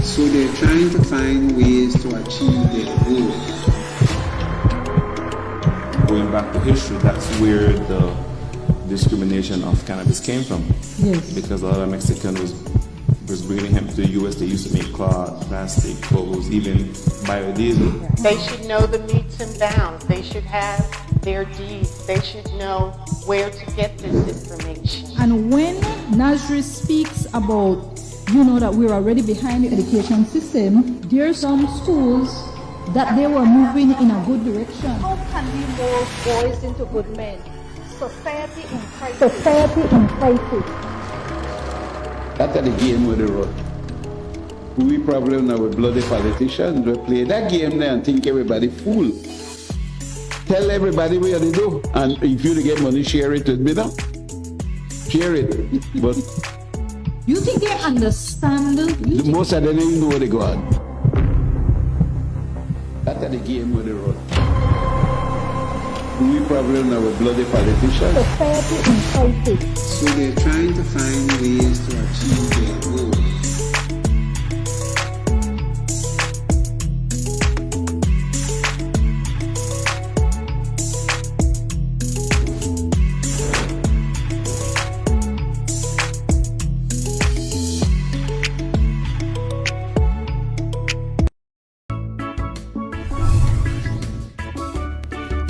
So they're trying to find ways to achieve their goal. Going back to history, that's where the discrimination of cannabis came from. Yes. Because a lot of Mexicans was bringing hemp to the U.S. They used to make cloth, plastic, clothes, even biodiesel. They should know the metes and bounds. They should have their deeds. They should know where to get this information. And when Nasri speaks about, that we're already behind the education system, there are some schools that they were moving in a good direction. How can we mold boys into good men? Society in crisis. That's the game with the road. We problem now with bloody politicians. We play that game there and think everybody fool. Tell everybody what they do. And if you get money, share it with me now. Share it. But You think they understand? most of them don't even know where they go on. That's the game with the road. We problem now with bloody politicians. Society in crisis. So they're trying to find ways to achieve their goals.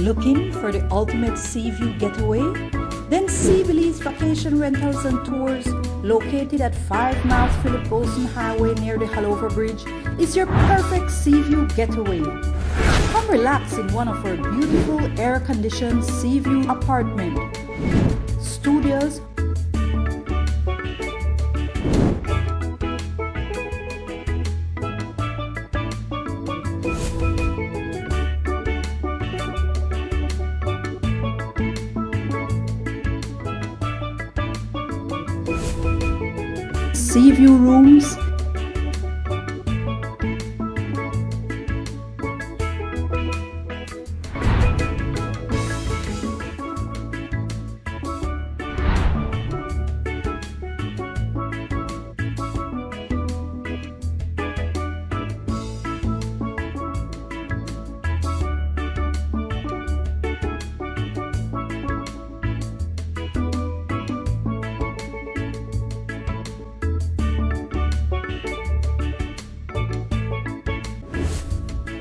Looking for the ultimate sea view getaway? Then Sea Belize Vacation Rentals and Tours, located at 5 miles Philip Boson Highway near the Halover Bridge, is your perfect sea view getaway. Come relax in one of our beautiful air-conditioned sea view apartment, studios, sea view rooms,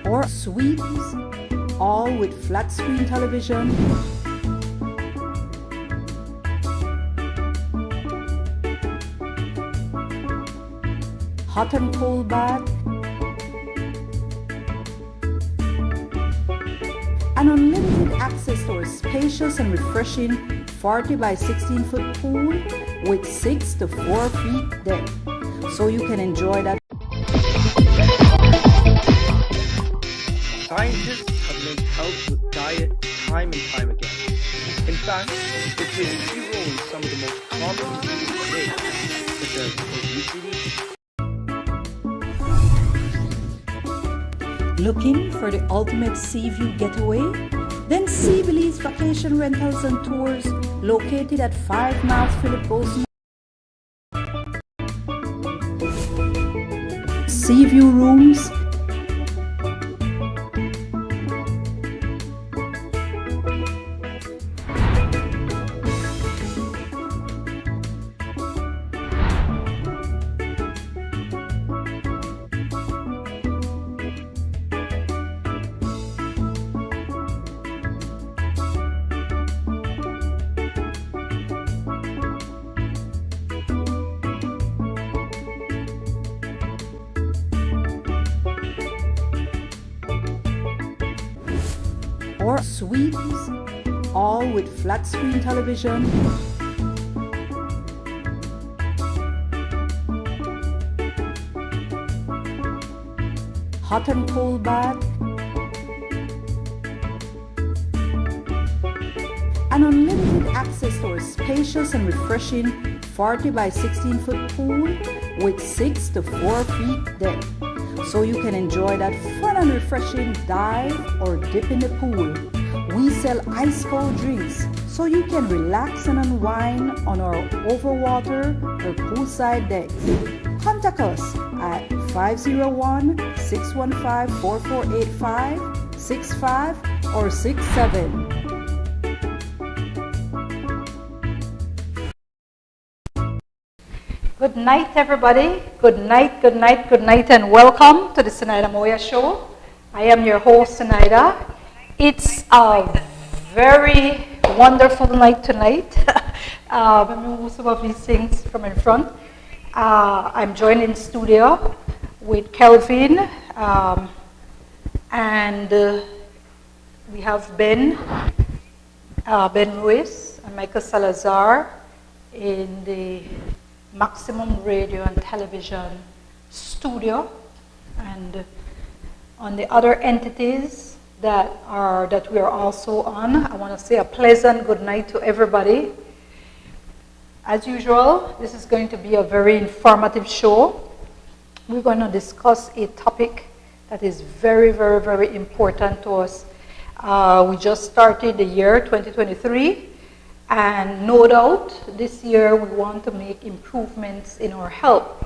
or suites, all with flat screen television, hot and cold bath, and unlimited access to a spacious and refreshing 40 by 16 foot pool with 6 to 4 feet depth, so you can enjoy that. Scientists have linked health with diet time and time again. In fact, it plays a key role in some of the most common diseases today, such as obesity. Looking for the ultimate sea view getaway? Then Sea Belize Vacation Rentals and Tours, located at 5 miles Philip Boson. Sea view rooms, or suites, all with flat screen television, hot and cold bath, and unlimited access to a spacious and refreshing 40 by 16 foot pool with 6 to 4 feet depth, so you can enjoy that fun and refreshing dive or dip in the pool. We sell ice cold drinks, so you can relax and unwind on our overwater or poolside decks. contact us at 501-615-4485, 65 or 67. Good night, everybody. Good night, good night, good night, and welcome to the Zenaida Moya Show. I am your host, Zenaida. It's a very wonderful night tonight. Let me move some of these things from in front. I'm joined in studio with Kelvin, and we have Ben Ruiz and Michael Salazar in the Maximum Radio and Television studio, and on the other entities that we are also on, I want to say a pleasant good night to everybody. As usual, this is going to be a very informative show. We're going to discuss a topic that is very, very, very important to us. We just started the year 2023. And no doubt, this year we want to make improvements in our health.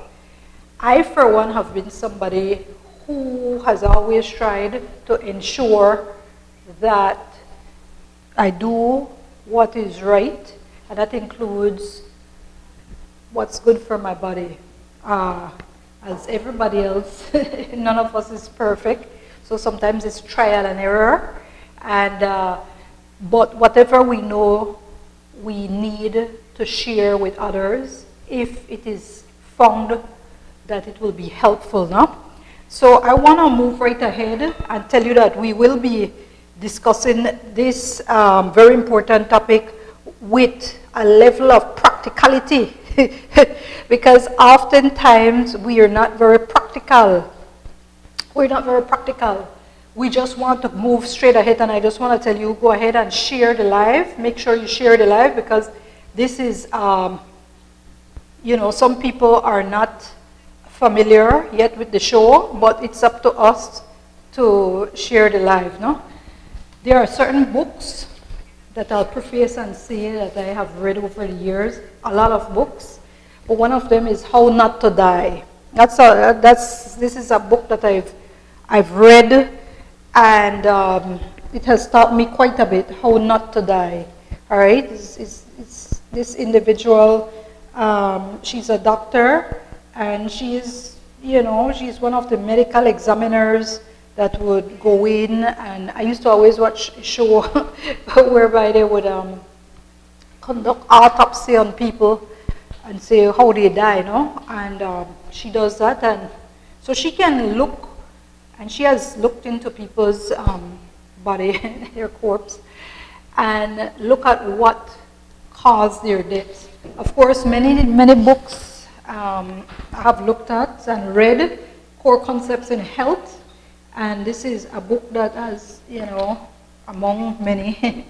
I, for one, have been somebody who has always tried to ensure that I do what is right, and that includes what's good for my body. As everybody else, none of us is perfect, so sometimes it's trial and error. And but whatever we know we need to share with others, if it is found that it will be helpful, no? So I want to move right ahead and tell you that we will be discussing this very important topic with a level of practicality because oftentimes we are not very practical. We're not very practical. We just want to move straight ahead, and I just want to tell you, go ahead and share the live. Make sure you share the live, because this is, you know, some people are not familiar yet with the show, but it's up to us to share the live, no? There are certain books that I'll preface and say that I have read over the years, a lot of books, but one of them is How Not to Die. This is a book that I've read, and it has taught me quite a bit how not to die. All right, it's this individual. She's a doctor, and she's one of the medical examiners that would go in. And I used to always watch a show whereby they would conduct autopsy on people and say how they die, no? And she does that, and so she can look. And she has looked into people's body, their corpse, and look at what caused their death. Of course, many books I have looked at and read, Core Concepts in Health, and this is a book that has, you know, among many,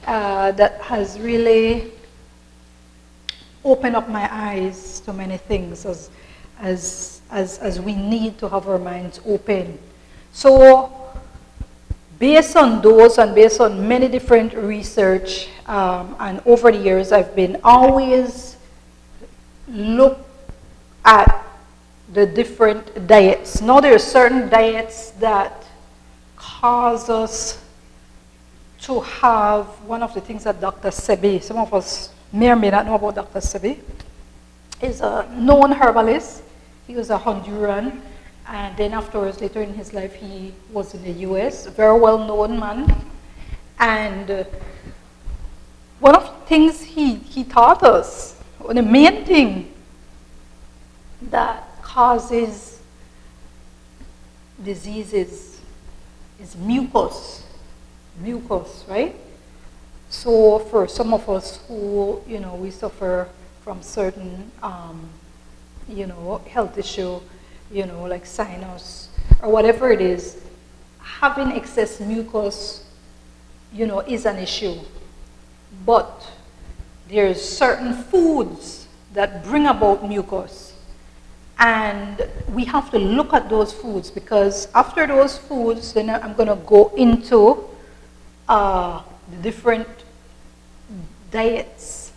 that has really opened up my eyes to many things as we need to have our minds open. So based on those and based on many different research, and over the years I've been always look at the different diets. Now there are certain diets that cause us to have one of the things that Dr. Sebi, some of us may or may not know about Dr. Sebi, is a known herbalist. He was a Honduran, and then afterwards, later in his life, he was in the US, a very well-known man. And one of the things he taught us, the main thing that causes diseases is mucus, right? So for some of us who, you know, we suffer from certain health issue, like sinus or whatever it is, having excess mucus, is an issue. But there's certain foods that bring about mucus, and we have to look at those foods, because after those foods, then I'm going to go into the different diets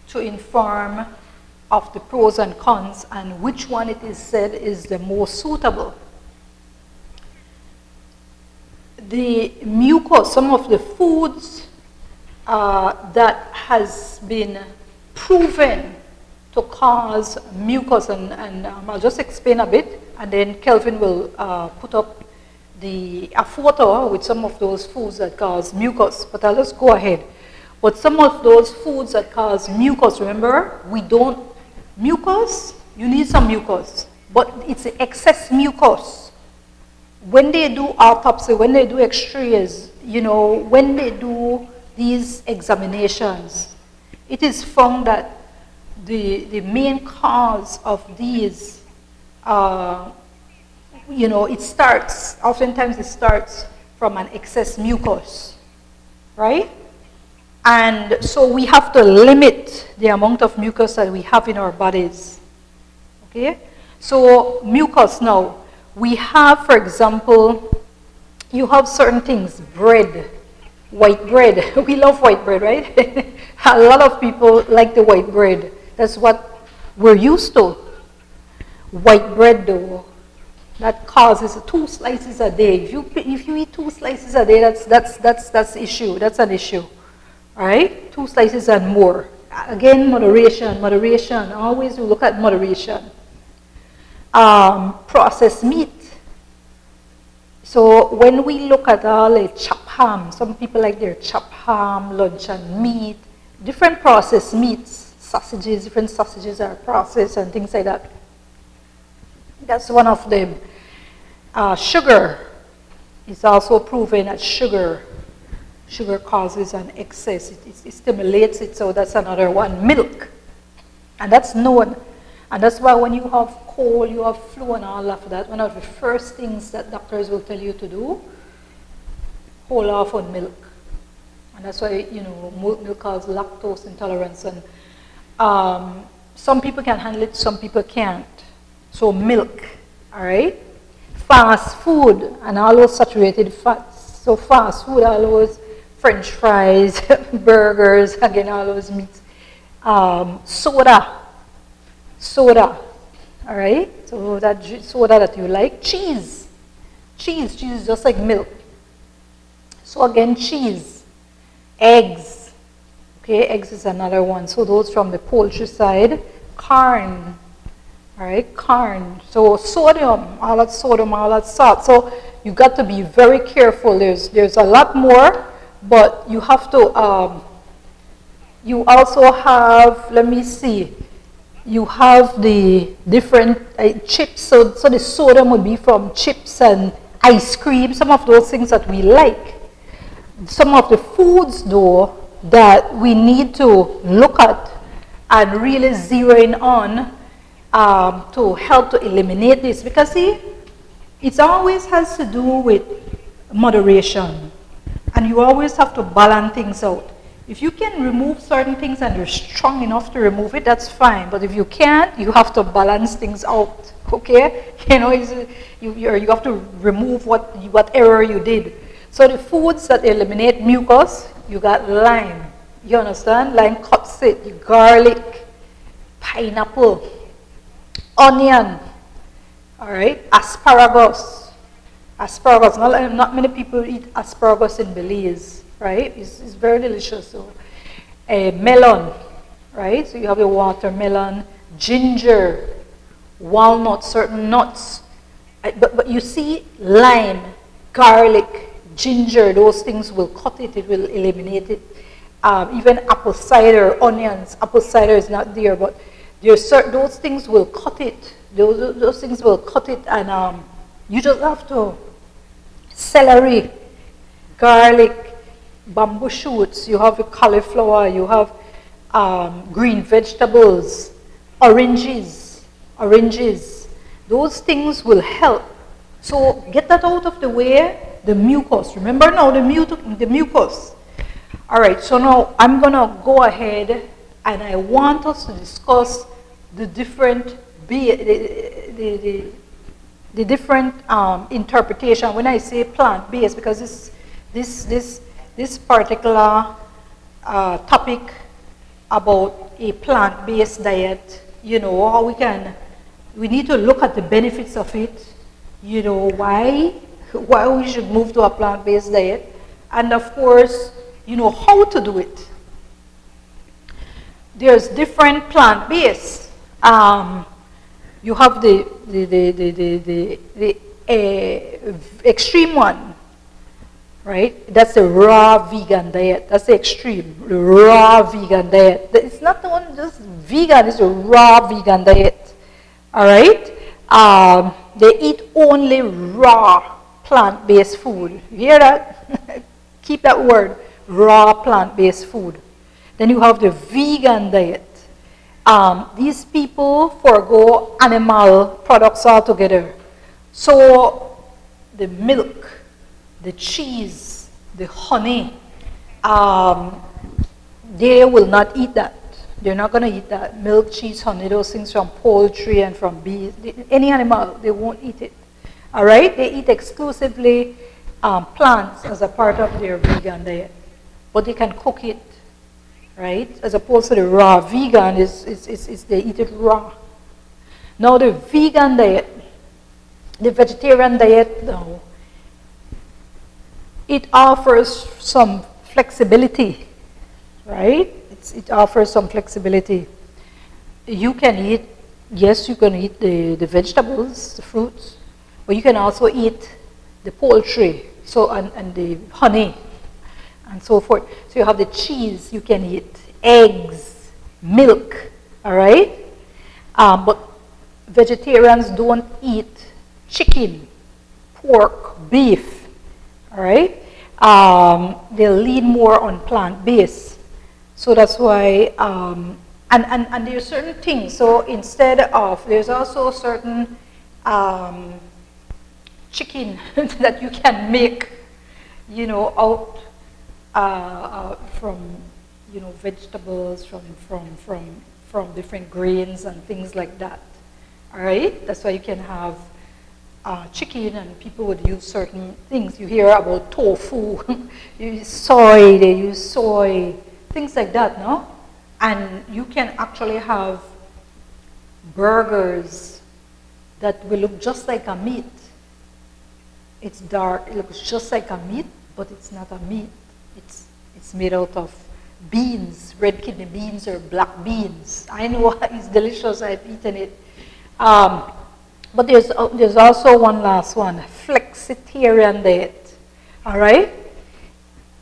to inform of the pros and cons and which one it is said is the most suitable. The mucus, some of the foods that has been proven to cause mucus, and I'll just explain a bit, and then Kelvin will put up a photo with some of those foods that cause mucus, but I'll just go ahead. But some of those foods that cause mucus, remember, mucus, you need some mucus, but it's the excess mucus. When they do autopsy, when they do x-rays, when they do these examinations, it is found that the main cause of these, oftentimes it starts from an excess mucus, right? And so we have to limit the amount of mucus that we have in our bodies, okay? So mucus now, we have, for example, you have certain things, bread, white bread. We love white bread, right? A lot of people like the white bread. That's what we're used to. White bread, though, that causes 2 slices a day. If you eat 2 slices a day, that's issue. That's an issue. All right, 2 slices and more. Again, moderation. Always we look at moderation. Processed meat. So when we look at all the chopped ham, some people like their chopped ham, luncheon meat, different processed meats, sausages, different sausages are processed and things like that. That's one of them. Sugar is also proven that sugar causes an excess. It stimulates it, so that's another one. Milk, and that's known. And that's why when you have cold, you have flu and all of that, one of the first things that doctors will tell you to do, hold off on milk. And that's why, milk causes lactose intolerance. And some people can handle it, some people can't. So milk, all right? Fast food and all those saturated fats. So fast food, all those French fries, burgers, again, all those meats. Soda, all right? So that soda that you like. Cheese is just like milk. So again, cheese. Eggs, okay, eggs is another one. So those from the poultry side. Corn, all right, corn. So sodium, all that salt. So you got to be very careful. There's a lot more, but you have to, you also have, let me see, you have the different chips. So the sodium would be from chips and ice cream, some of those things that we like. Some of the foods, though, that we need to look at and really zero in on to help to eliminate this. Because, see, it always has to do with moderation. And you always have to balance things out. If you can remove certain things and you're strong enough to remove it, that's fine. But if you can't, you have to balance things out, okay? You have to remove what error you did. So the foods that eliminate mucus, you got lime. You understand? Lime cuts it. Garlic, pineapple, onion, all right? Asparagus. Not many people eat asparagus in Belize, right? It's very delicious. So, melon, right? So you have your watermelon, ginger, walnuts, certain nuts. But you see, lime, garlic, ginger, those things will cut it. It will eliminate it. Even apple cider, onions. Apple cider is not there, but those things will cut it. Those things will cut it, and you just have to. Celery, garlic, bamboo shoots, you have cauliflower, you have green vegetables, oranges. Those things will help. So get that out of the way, the mucus. Remember now the mucus. All right, so now I'm going to go ahead and I want us to discuss the different the different interpretation. When I say plant-based, because this particular topic about a plant-based diet, how we need to look at the benefits of it, why we should move to a plant-based diet, and of course, how to do it. There's different plant-based. You have the extreme one, right? That's the raw vegan diet. That's the extreme, the raw vegan diet. It's not the one just vegan, it's a raw vegan diet. All right? They eat only raw plant-based food. You hear that? Keep that word, raw plant-based food. Then you have the vegan diet. These people forego animal products altogether. So the milk, the cheese, the honey, they will not eat that. They're not going to eat that. Milk, cheese, honey, those things from poultry and from bees. Any animal, they won't eat it. All right? They eat exclusively plants as a part of their vegan diet. But they can cook it, right? As opposed to the raw vegan, they eat it raw. Now the vegan diet, the vegetarian diet, now, it offers some flexibility, right? It offers some flexibility. You can eat, yes, you can eat the vegetables, the fruits, but you can also eat the poultry, and the honey, and so forth. So you have the cheese you can eat, eggs, milk, all right? But vegetarians don't eat chicken, pork, beef, all right? They lean more on plant-based. So that's why, and there's certain things. So instead of, there's also certain chicken that you can make, out from, vegetables, from different grains and things like that. All right? That's why you can have chicken, and people would use certain things. You hear about tofu, you use soy, they use soy, things like that, no? And you can actually have burgers that will look just like a meat. It's dark, it looks just like a meat, but it's not a meat. It's made out of beans, red kidney beans or black beans. I know it's delicious, I've eaten it. But there's also one last one, flexitarian diet. All right?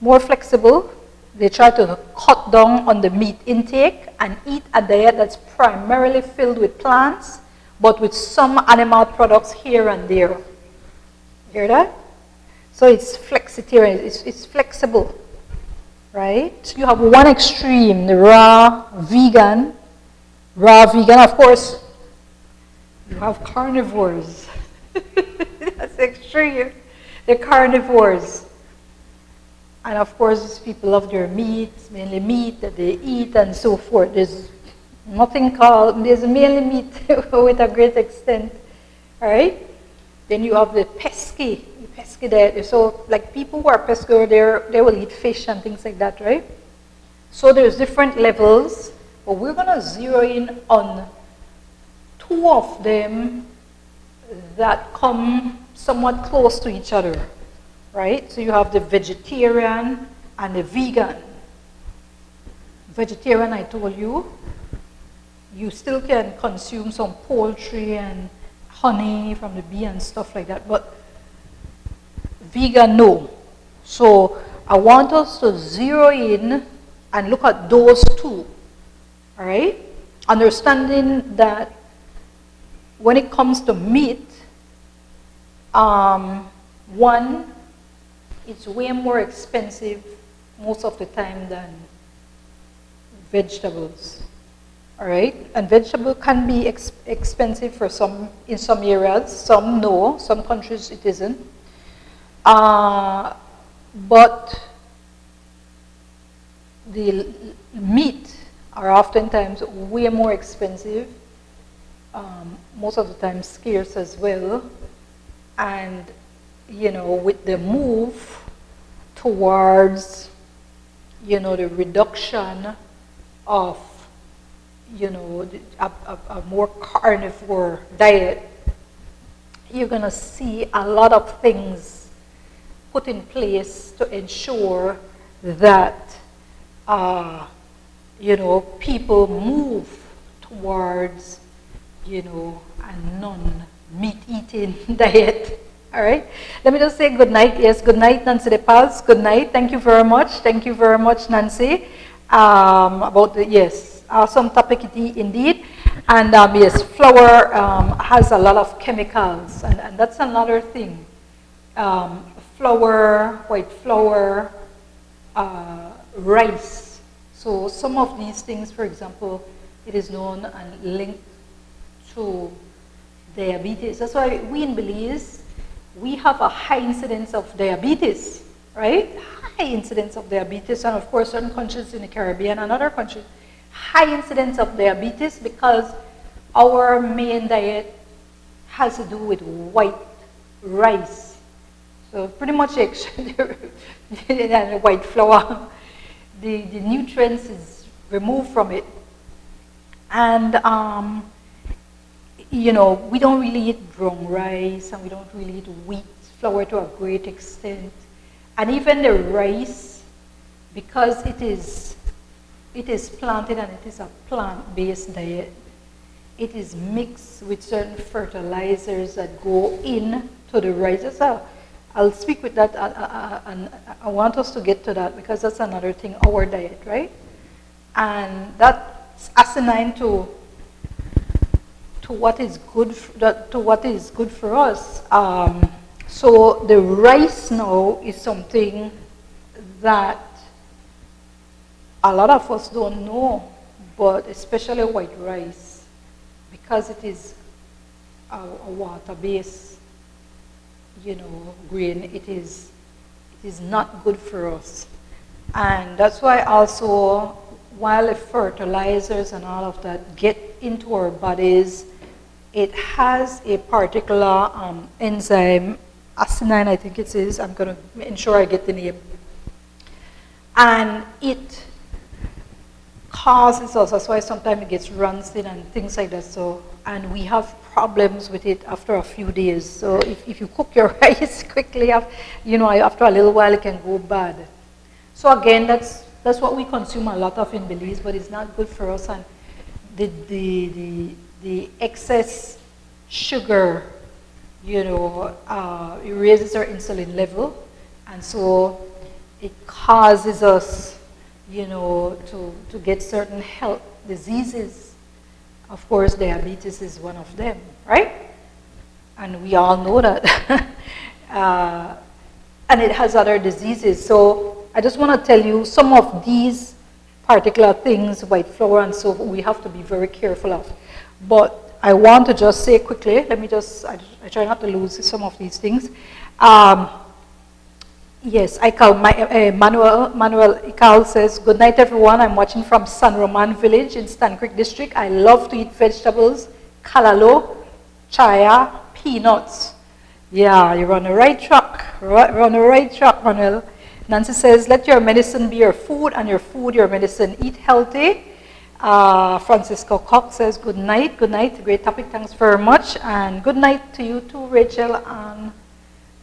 More flexible. They try to cut down on the meat intake and eat a diet that's primarily filled with plants, but with some animal products here and there. Hear that? So it's flexitarian, it's flexible, right? You have one extreme, the raw vegan. Of course, you have carnivores. That's extreme. They're carnivores. And of course, these people love their meat, mainly meat that they eat and so forth. There's mainly meat with a great extent, all right? Then you have the pesky diet. So like people who are pescatarian, they will eat fish and things like that, right? So there's different levels, but we're gonna zero in on two of them that come somewhat close to each other. Right? So you have the vegetarian and the vegan. Vegetarian, I told you, you still can consume some poultry and honey from the bee and stuff like that, but vegan, no. So I want us to zero in and look at those two, all right? Understanding that when it comes to meat, one, it's way more expensive most of the time than vegetables, all right? And vegetable can be expensive for some, in some areas, some no, some countries it isn't. But the meat are oftentimes way more expensive, most of the time scarce as well, and with the move towards, the reduction of, a more carnivore diet, you're going to see a lot of things put in place to ensure that, people move towards, a non-meat eating diet. All right. Let me just say good night. Yes, good night, Nancy De Paz. Good night. Thank you very much. Thank you very much, Nancy. Yes, awesome topic indeed. And yes, flour has a lot of chemicals, and that's another thing. Flour, white flour, rice. So some of these things, for example, it is known and linked to diabetes. That's why we in Belize, we have a high incidence of diabetes, right? High incidence of diabetes, and of course certain countries in the Caribbean and other countries, high incidence of diabetes because our main diet has to do with white rice. So pretty much white flour, the nutrients is removed from it. And we don't really eat brown rice, and we don't really eat wheat flour to a great extent. And even the rice, because it is planted and it is a plant-based diet, it is mixed with certain fertilizers that go into the rice. I'll speak with that, and I want us to get to that because that's another thing, our diet, right? And that's asinine to what is good for us. So the rice now is something that a lot of us don't know, but especially white rice, because it is a water-based, grain. It is not good for us, and that's why also, while the fertilizers and all of that get into our bodies, it has a particular enzyme, acinine, I think it is. I'm going to ensure I get the name. And it causes us, that's why sometimes it gets rancid and things like that. So, and we have problems with it after a few days. So if you cook your rice quickly, after a little while it can go bad. So again, that's what we consume a lot of in Belize, but it's not good for us. And the excess sugar, it raises our insulin level, and so it causes us, to get certain health diseases. Of course, diabetes is one of them, right? And we all know that. And it has other diseases. So I just want to tell you some of these particular things, white flour and so we have to be very careful of. But I want to just say quickly, I try not to lose some of these things. Yes, Manuel Ical says, good night everyone, I'm watching from San Roman Village in Stan Creek District. I love to eat vegetables, kalalo, chaya, peanuts. Yeah, you're on the right track, Manuel. Nancy says, let your medicine be your food and your food your medicine. Eat healthy. Francisco Cox says, good night, great topic, thanks very much. And good night to you too, Rachel and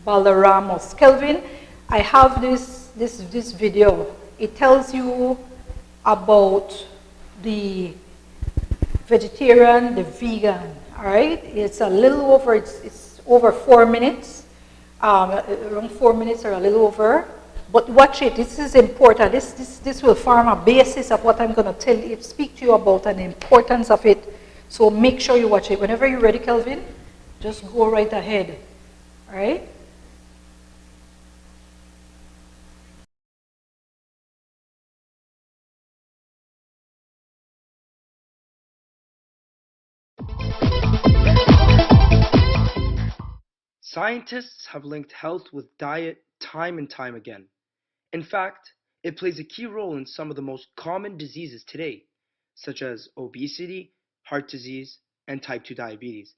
Balderamos. Kelvin, I have this video. It tells you about the vegetarian, the vegan, all right? It's a little over, it's over 4 minutes, around 4 minutes or a little over. But watch it, this is important. This will form a basis of what I'm going to speak to you about and the importance of it. So make sure you watch it. Whenever you're ready, Kelvin, just go right ahead, all right? Scientists have linked health with diet time and time again. In fact, it plays a key role in some of the most common diseases today, such as obesity, heart disease, and type 2 diabetes.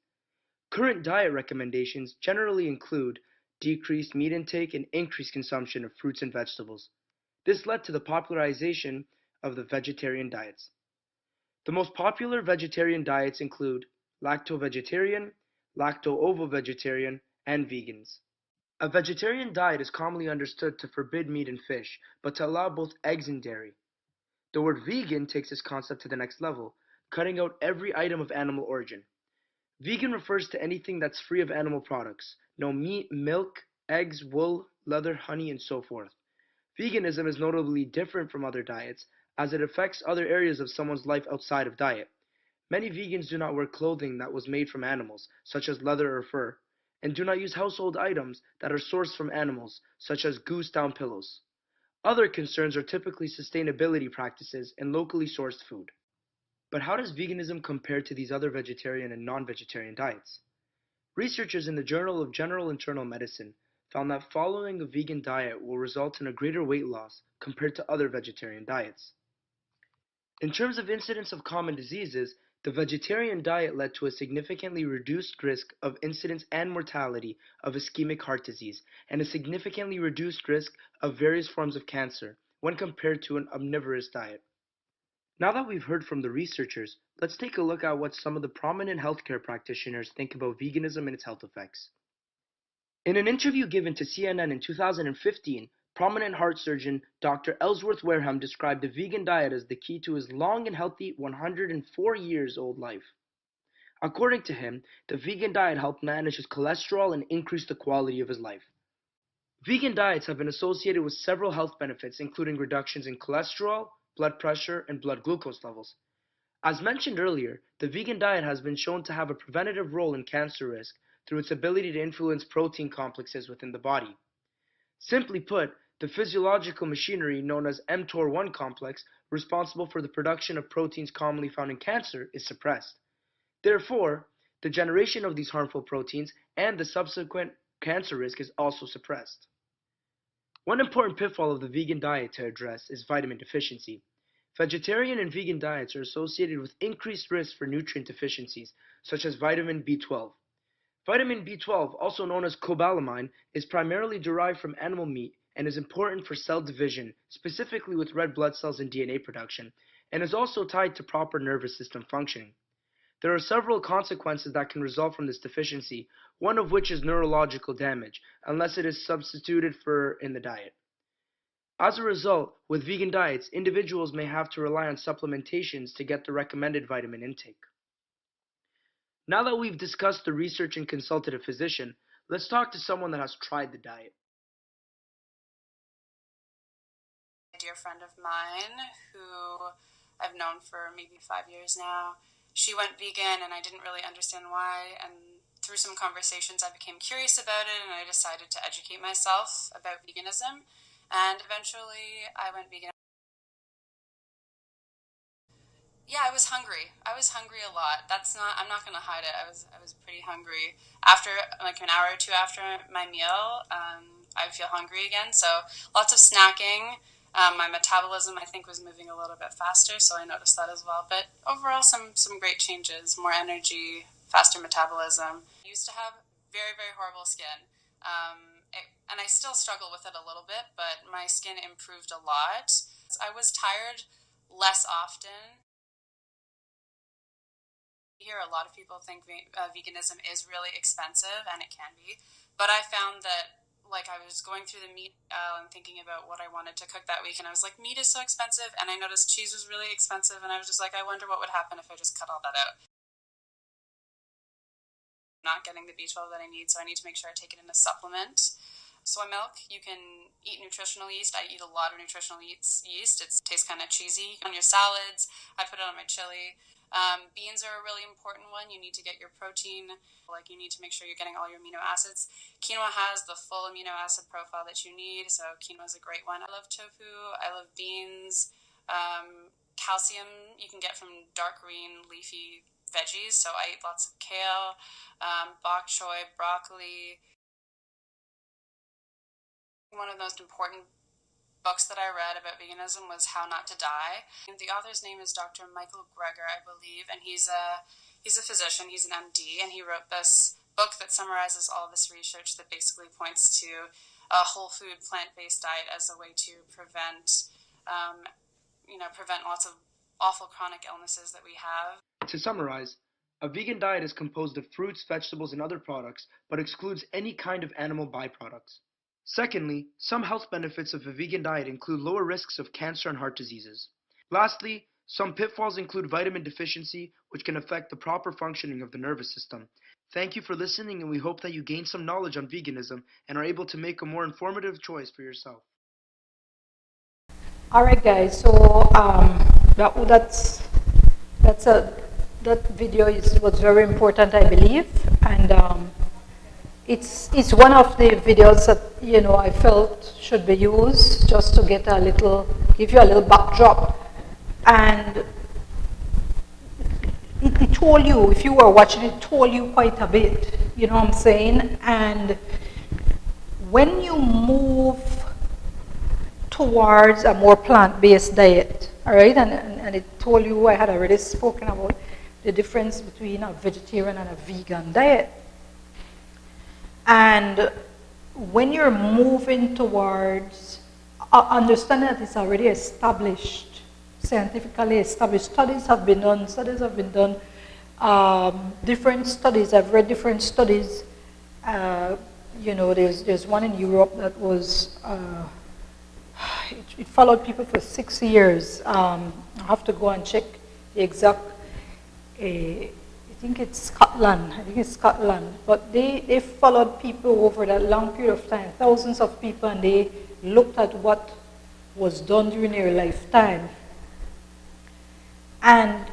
Current diet recommendations generally include decreased meat intake and increased consumption of fruits and vegetables. This led to the popularization of the vegetarian diets. The most popular vegetarian diets include lacto-vegetarian, lacto-ovo-vegetarian, and vegans. A vegetarian diet is commonly understood to forbid meat and fish, but to allow both eggs and dairy. The word vegan takes this concept to the next level, cutting out every item of animal origin. Vegan refers to anything that's free of animal products, no meat, milk, eggs, wool, leather, honey, and so forth. Veganism is notably different from other diets, as it affects other areas of someone's life outside of diet. Many vegans do not wear clothing that was made from animals, such as leather or fur, and do not use household items that are sourced from animals, such as goose down pillows. Other concerns are typically sustainability practices and locally sourced food. But how does veganism compare to these other vegetarian and non-vegetarian diets? Researchers in the Journal of General Internal Medicine found that following a vegan diet will result in a greater weight loss compared to other vegetarian diets. In terms of incidence of common diseases, the vegetarian diet led to a significantly reduced risk of incidence and mortality of ischemic heart disease and a significantly reduced risk of various forms of cancer when compared to an omnivorous diet. Now that we've heard from the researchers, let's take a look at what some of the prominent healthcare practitioners think about veganism and its health effects. In an interview given to CNN in 2015, prominent heart surgeon Dr. Ellsworth Wareham described the vegan diet as the key to his long and healthy 104 years old life. According to him, the vegan diet helped manage his cholesterol and increase the quality of his life. Vegan diets have been associated with several health benefits, including reductions in cholesterol, blood pressure, and blood glucose levels. As mentioned earlier, the vegan diet has been shown to have a preventative role in cancer risk through its ability to influence protein complexes within the body. Simply put, the physiological machinery known as mTOR1 complex, responsible for the production of proteins commonly found in cancer, is suppressed. Therefore, the generation of these harmful proteins and the subsequent cancer risk is also suppressed. One important pitfall of the vegan diet to address is vitamin deficiency. Vegetarian and vegan diets are associated with increased risk for nutrient deficiencies, such as vitamin B12. Vitamin B12, also known as cobalamin, is primarily derived from animal meat and is important for cell division, specifically with red blood cells and DNA production, and is also tied to proper nervous system functioning. There are several consequences that can result from this deficiency, one of which is neurological damage, unless it is substituted for in the diet. As a result, with vegan diets, individuals may have to rely on supplementations to get the recommended vitamin intake. Now that we've discussed the research and consulted a physician, let's talk to someone that has tried the diet. A dear friend of mine who I've known for maybe 5 years now. She went vegan and I didn't really understand why, and through some conversations I became curious about it and I decided to educate myself about veganism, and eventually I went vegan. Yeah, I was hungry. I was hungry a lot. I'm not going to hide it. I was pretty hungry. After, like an hour or two after my meal, I would feel hungry again. So lots of snacking. My metabolism, I think, was moving a little bit faster, so I noticed that as well. But overall, some great changes, more energy, faster metabolism. I used to have very, very horrible skin. And I still struggle with it a little bit, but my skin improved a lot. I was tired less often. Here, a lot of people think veganism is really expensive, and it can be. But I found that, like, I was going through the meat aisle and thinking about what I wanted to cook that week, and I was like, meat is so expensive, and I noticed cheese was really expensive, and I was just like, I wonder what would happen if I just cut all that out. Not getting the B12 that I need, so I need to make sure I take it in a supplement. Soy milk, you can eat nutritional yeast. I eat a lot of nutritional yeast. It tastes kind of cheesy. On your salads, I put it on my chili. Beans are a really important one. You need to get your protein. Like, you need to make sure you're getting all your amino acids. Quinoa has the full amino acid profile that you need, so quinoa is a great one. I love tofu. I love beans. Calcium you can get from dark green leafy veggies, so I eat lots of kale, bok choy, broccoli. One of the most important books that I read about veganism was How Not to Die. And the author's name is Dr. Michael Greger, I believe, and he's a physician, he's an MD, and he wrote this book that summarizes all this research that basically points to a whole food, plant-based diet as a way to prevent lots of awful chronic illnesses that we have. To summarize, a vegan diet is composed of fruits, vegetables, and other products, but excludes any kind of animal byproducts. Secondly, some health benefits of a vegan diet include lower risks of cancer and heart diseases. Lastly, some pitfalls include vitamin deficiency, which can affect the proper functioning of the nervous system. Thank you for listening, and we hope that you gain some knowledge on veganism and are able to make a more informative choice for yourself. All right, guys. So that video was very important, I believe, and it's one of the videos that I felt should be used just to give you a little backdrop, and it told you, if you were watching it, told you quite a bit. You know what I'm saying? And when you move towards a more plant-based diet, all right, and it told you, I had already spoken about the difference between a vegetarian and a vegan diet. And when you're moving towards understanding that it's already established, scientifically established, studies have been done, different studies, I've read different studies. There's one in Europe that was, it followed people for 6 years. I have to go and check the exact, I think it's Scotland, but they followed people over that long period of time, thousands of people, and they looked at what was done during their lifetime. And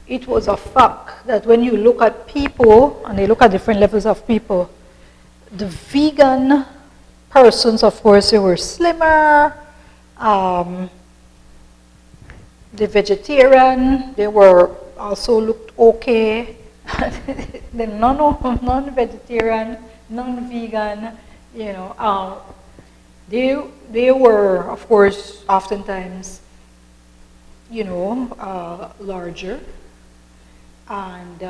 it was a fact that when you look at people, and they look at different levels of people, the vegan persons, of course, they were slimmer. The vegetarian, they were also looked okay. The non-vegetarian, non-vegan, they were, of course, oftentimes, larger and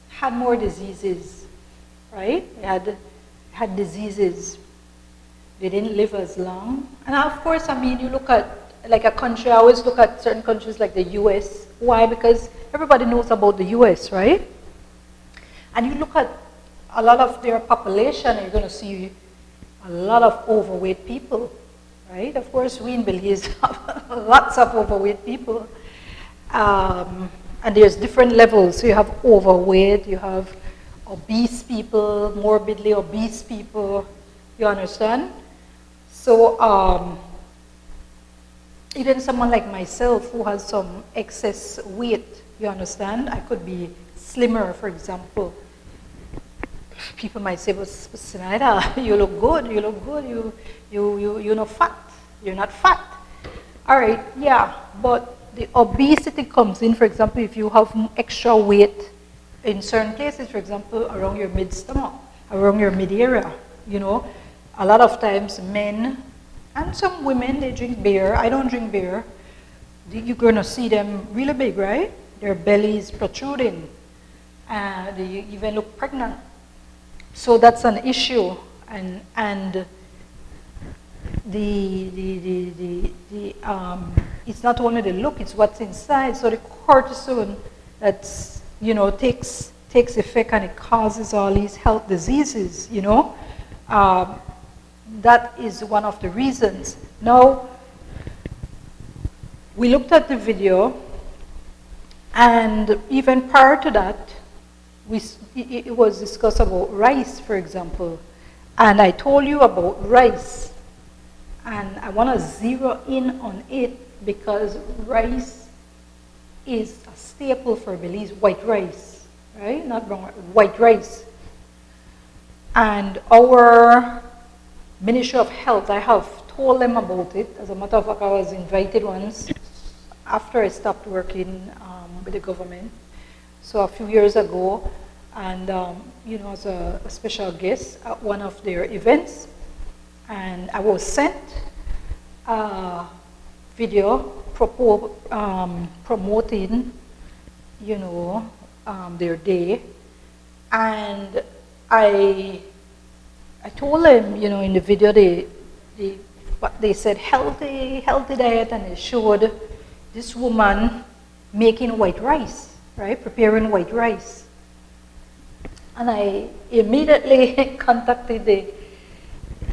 had more diseases, right? They had diseases. They didn't live as long. And of course, you look at like a country, I always look at certain countries like the US. Why? Because everybody knows about the US, right? And you look at a lot of their population, you're going to see a lot of overweight people, right? Of course, we in Belize have lots of overweight people. And there's different levels. So you have overweight, you have obese people, morbidly obese people, you understand? So even someone like myself who has some excess weight, you understand? I could be slimmer, for example. People might say, but Zenaida, you look good, you're not fat, you're not fat. All right, yeah, but the obesity comes in, for example, if you have extra weight in certain places, for example, around your mid-stomach, around your mid-area, a lot of times men and some women, they drink beer. I don't drink beer. You're going to see them really big, right? Their belly is protruding. They even look pregnant. So that's an issue. And it's not only the look, it's what's inside. So the cortisone that's, takes effect, and it causes all these health diseases, that is one of the reasons. Now, we looked at the video, and even prior to that, it was discussed about rice, for example. And I told you about rice, and I want to zero in on it because rice is a staple for Belize, white rice, right? Not brown, white rice. And our Ministry of Health, I have told them about it. As a matter of fact, I was invited once after I stopped working with the government. So a few years ago, and as a special guest at one of their events, and I was sent a video promoting, their day, and I told them, in the video, they said healthy diet, and they showed this woman making white rice, right? Preparing white rice. And I immediately contacted the,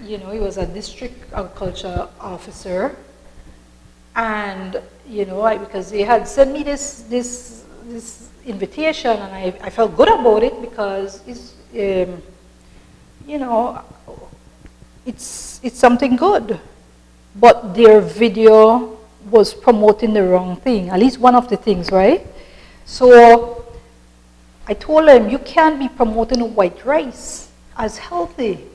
he was a district agriculture officer. And, because they had sent me this invitation, and I felt good about it because it's, it's something good. But their video was promoting the wrong thing, at least one of the things, right? So I told them, you can't be promoting white rice as healthy.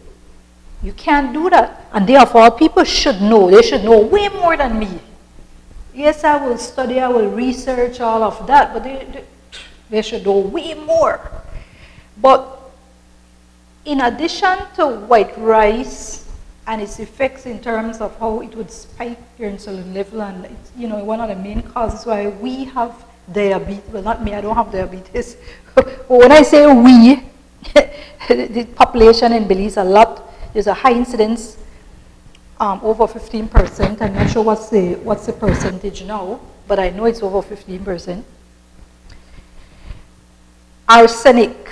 You can't do that. And therefore, people should know. They should know way more than me. Yes, I will study, I will research all of that, but they should know way more. But in addition to white rice and its effects in terms of how it would spike your insulin level, and it's, one of the main causes why we have diabetes. Well, not me, I don't have diabetes. But when I say we, the population in Belize there's a high incidence, over 15%. I'm not sure what's the percentage now, but I know it's over 15%. Arsenic.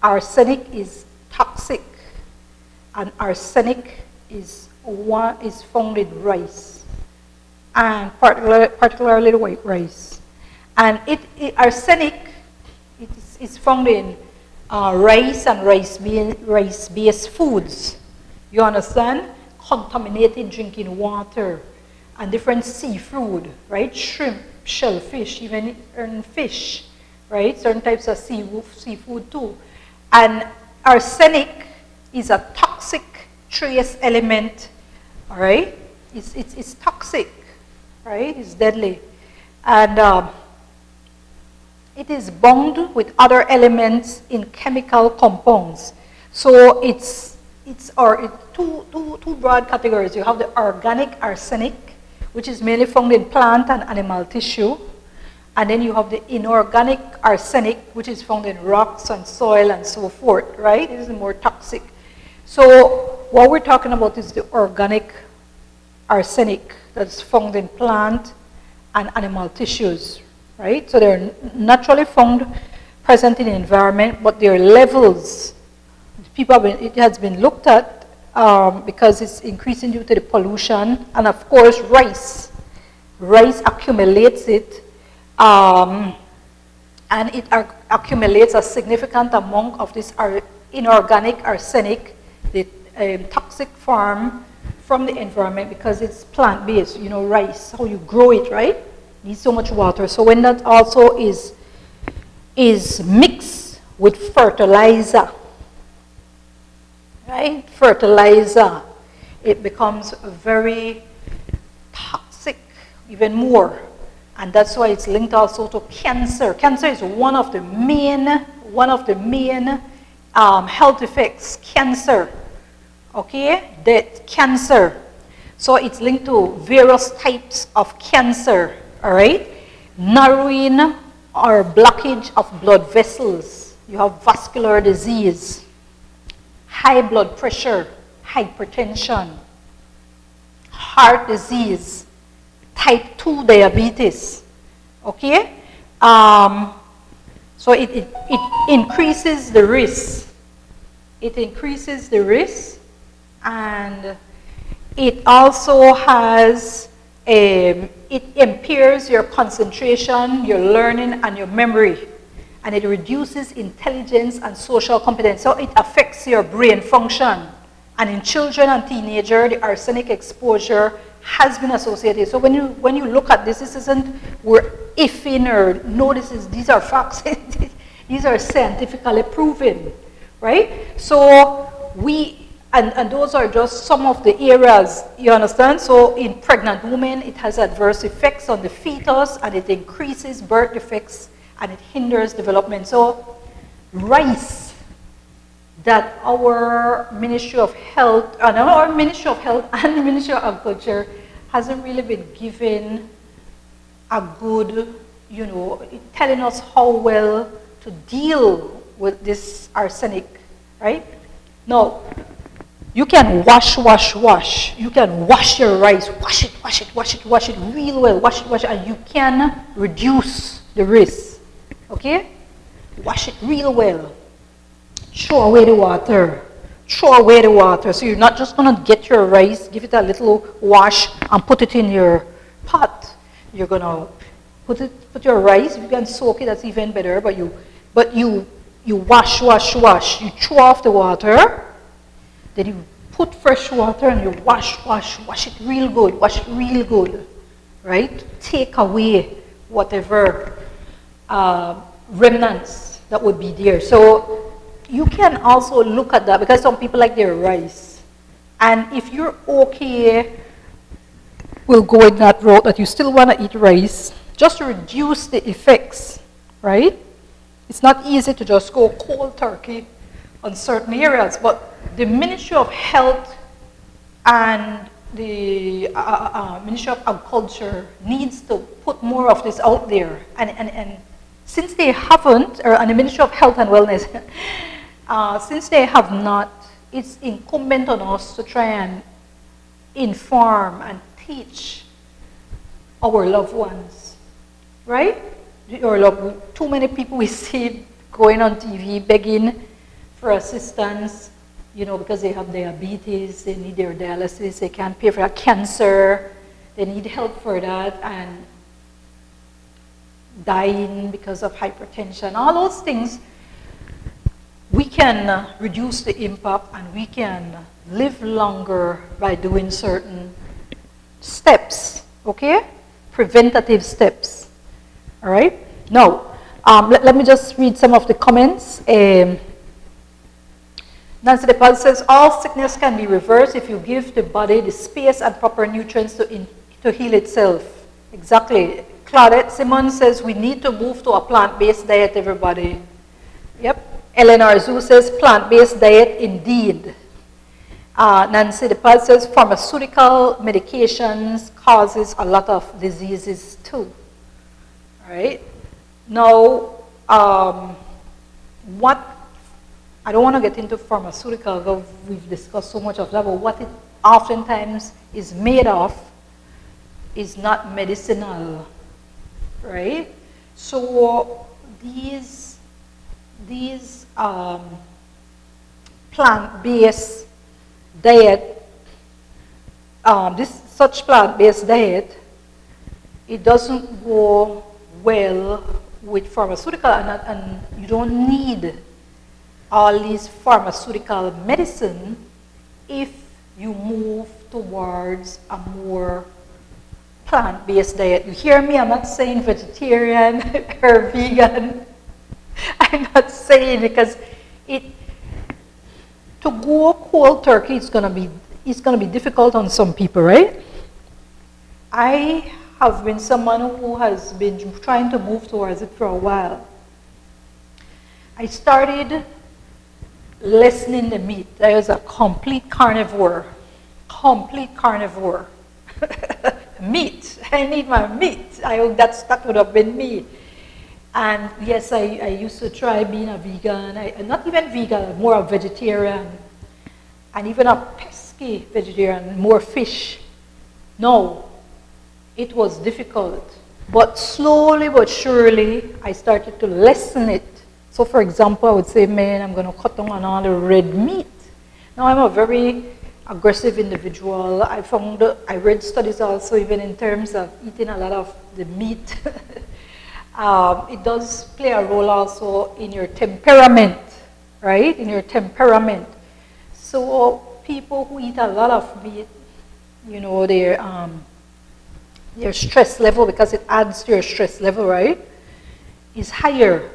Arsenic is toxic, and arsenic is found in rice, and particularly the white rice. And arsenic is found in rice and rice-based foods. You understand? Contaminated drinking water and different seafood, right? Shrimp, shellfish, even fish, right? Certain types of seafood too. And arsenic is a toxic trace element, all right? It's toxic, right? It's deadly. And it is bound with other elements in chemical compounds. So it's two broad categories. You have the organic arsenic, which is mainly found in plant and animal tissue. And then you have the inorganic arsenic, which is found in rocks and soil and so forth, right? It is more toxic. So what we're talking about is the organic arsenic that's found in plant and animal tissues, right? So they're naturally found present in the environment, but their levels, it has been looked at because it's increasing due to the pollution, and of course rice accumulates it, and it accumulates a significant amount of this inorganic arsenic, the toxic form, from the environment because it's plant-based. Rice, how you grow it, right? Needs so much water. So when that also is mixed with fertilizer, right? Fertilizer, it becomes very toxic, even more. And that's why it's linked also to cancer. Cancer is one of the main health effects. Cancer, okay? That cancer. So it's linked to various types of cancer, all right? Narrowing or blockage of blood vessels. You have vascular disease, high blood pressure, hypertension, heart disease, type 2 diabetes, okay? So it increases the risk. It increases the risk, and it also has, it impairs your concentration, your learning, and your memory. And it reduces intelligence and social competence. So it affects your brain function. And in children and teenagers, the arsenic exposure has been associated. So when you look at this isn't we're iffing or no, these are facts. These are scientifically proven, right? So and those are just some of the areas, you understand? So in pregnant women, it has adverse effects on the fetus, and it increases birth defects, and it hinders development. So rice, that our Ministry of Health, and our Ministry of Health and the Ministry of Agriculture hasn't really been given a good, telling us how well to deal with this arsenic, right? Now, You can wash. You can wash your rice, wash it real well, wash it, and you can reduce the risk. Okay? Wash it real well. Throw away the water. So you're not just gonna get your rice, give it a little wash, and put it in your pot. You're gonna put your rice. If you can soak it, that's even better. But you wash. You throw off the water. Then you put fresh water and you wash it real good, right? Take away whatever remnants that would be there. So you can also look at that because some people like their rice. And if you're okay, we'll go in that route that you still want to eat rice, just reduce the effects, right? It's not easy to just go cold turkey on certain areas, but the Ministry of Health and the Ministry of Agriculture needs to put more of this out there. And since they haven't, and the Ministry of Health and Wellness, since they have not, it's incumbent on us to try and inform and teach our loved ones, right? Too many people we see going on TV begging for assistance, because they have diabetes, they need their dialysis, they can't pay for cancer, they need help for that, and dying because of hypertension, all those things. We can reduce the impact and we can live longer by doing certain steps, okay? Preventative steps, all right? Now, let me just read some of the comments. Nancy DePaul says, all sickness can be reversed if you give the body the space and proper nutrients to heal itself. Exactly. Claudette Simon says, we need to move to a plant-based diet, everybody. Yep. Eleanor Zhu says, plant-based diet indeed. Nancy DePaul says, pharmaceutical medications causes a lot of diseases too. All right. Now, I don't want to get into pharmaceutical, though we've discussed so much of that, but what it oftentimes is made of is not medicinal, right? So these plant-based diet, such plant-based diet, it doesn't go well with pharmaceutical, and you don't need all these pharmaceutical medicine if you move towards a more plant-based diet. You hear me? I'm not saying vegetarian or vegan. I'm not saying because to go cold turkey it's gonna be difficult on some people, right? I have been someone who has been trying to move towards it for a while. I started lessening the meat. I was a complete carnivore. Meat. I need my meat. That would have been me. And yes, I used to try being a vegan. Not even vegan, more a vegetarian. And even a pesky vegetarian, more fish. No, it was difficult. But slowly but surely, I started to lessen it. So for example, I would say, man, I'm going to cut down on all the red meat. Now I'm a very aggressive individual. I read studies also even in terms of eating a lot of the meat. It does play a role also in your temperament, right? In your temperament. So people who eat a lot of meat, their stress level, because it adds to your stress level, right, is higher.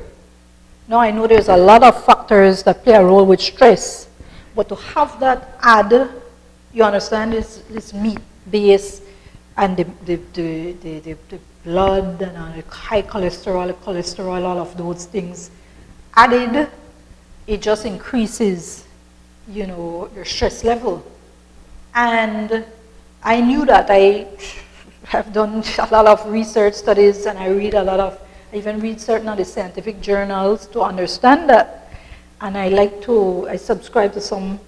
Now I know there's a lot of factors that play a role with stress, but to have that add, you understand, this meat base and the blood and the high cholesterol, all of those things added, it just increases, your stress level. And I knew that. I have done a lot of research studies, and I even read certain of the scientific journals to understand that. And I subscribe to some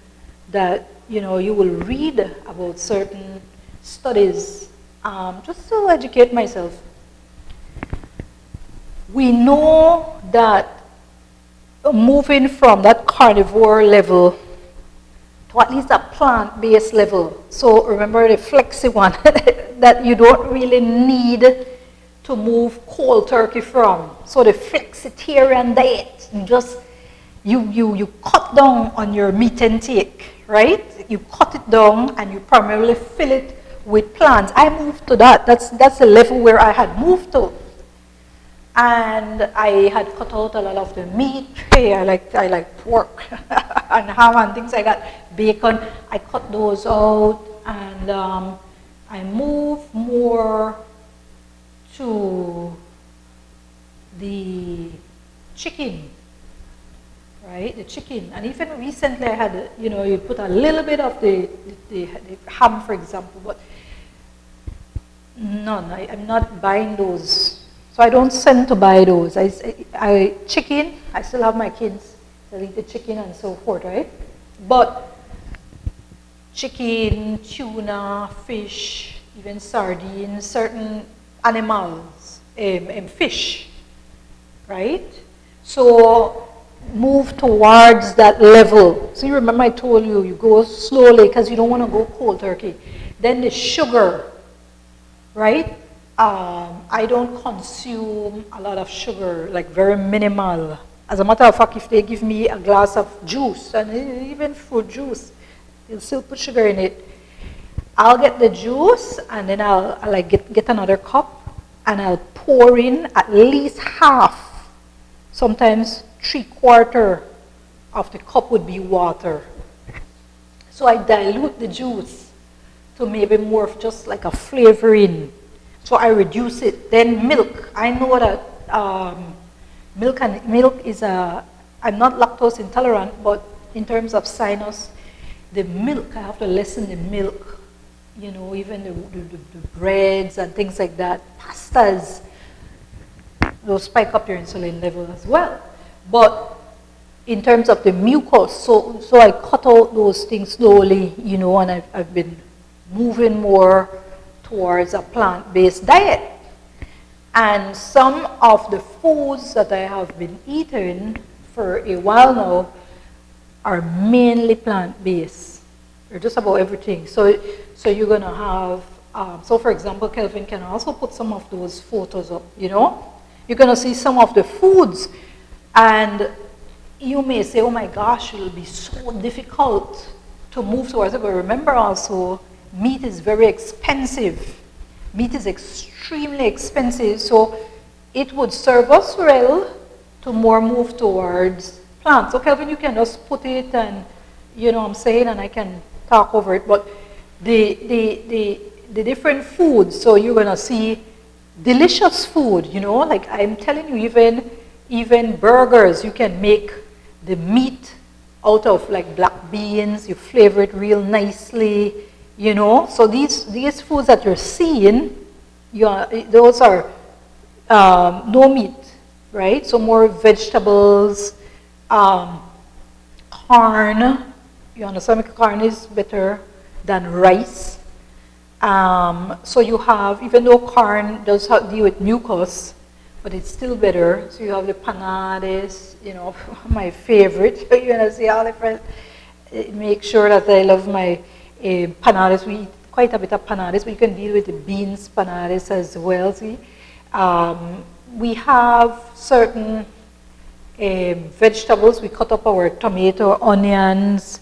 that you will read about certain studies, just to educate myself. We know that moving from that carnivore level to at least a plant-based level. So remember the flexi one, that you don't really need to move cold turkey from. So the flexitarian diet, you cut down on your meat intake, right? You cut it down and you primarily fill it with plants. I moved to that. That's the level where I had moved to. And I had cut out a lot of the meat. Hey, I like pork and ham and things like that. Bacon, I cut those out, and I moved more to the chicken, right? The chicken. And even recently I had, you put a little bit of the ham, for example, but none. I'm not buying those. So I don't send to buy those. Chicken, I still have my kids. They'll eat the chicken and so forth, right? But chicken, tuna, fish, even sardines, certain animals, fish, right? So move towards that level. So you remember I told you, you go slowly because you don't want to go cold turkey. Then the sugar, right? I don't consume a lot of sugar, like very minimal. As a matter of fact, if they give me a glass of juice, and even fruit juice, they'll still put sugar in it. I'll get the juice, and then I'll like get another cup, and I'll pour in at least half, sometimes 3/4 of the cup would be water. So I dilute the juice to maybe more of just like a flavoring. So I reduce it. Then milk. I know that milk is I'm not lactose intolerant, but in terms of sinus, the milk, I have to lessen the milk. Even the breads and things like that. Pastas, they'll spike up your insulin level as well. But in terms of the mucus, so I cut out those things slowly, and I've been moving more towards a plant-based diet. And some of the foods that I have been eating for a while now are mainly plant-based. They're just about everything. So you're going to have, so for example, Kelvin can also put some of those photos up, You're going to see some of the foods, and you may say, oh my gosh, it'll be so difficult to move towards it. But remember also, meat is very expensive. Meat is extremely expensive, so it would serve us well to more move towards plants. So Kelvin, you can just put it, and what I'm saying, and I can talk over it. But the different foods, so you're gonna see delicious food, like I'm telling you, even burgers, you can make the meat out of like black beans, you flavor it real nicely. So these foods that you're seeing, those are no meat, right? So more vegetables, corn. You understand? Corn is better than rice. So you have, even though corn does deal with mucus, but it's still better. So you have the panades, my favorite. You're gonna see all different. Make sure that I love my panades. We eat quite a bit of panades, but you can deal with the beans panades as well. See, we have certain vegetables. We cut up our tomato, onions,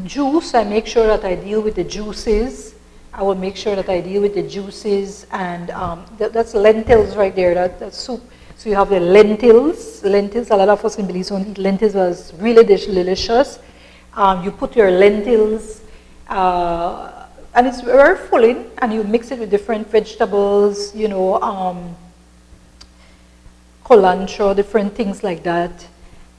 juice. I make sure that I deal with the juices. I will make sure that I deal with the juices, and that's lentils right there. That's soup. So you have the lentils. Lentils. A lot of us in Belize don't eat lentils. Was really delicious. You put your lentils, and it's very filling, and you mix it with different vegetables, cilantro, different things like that,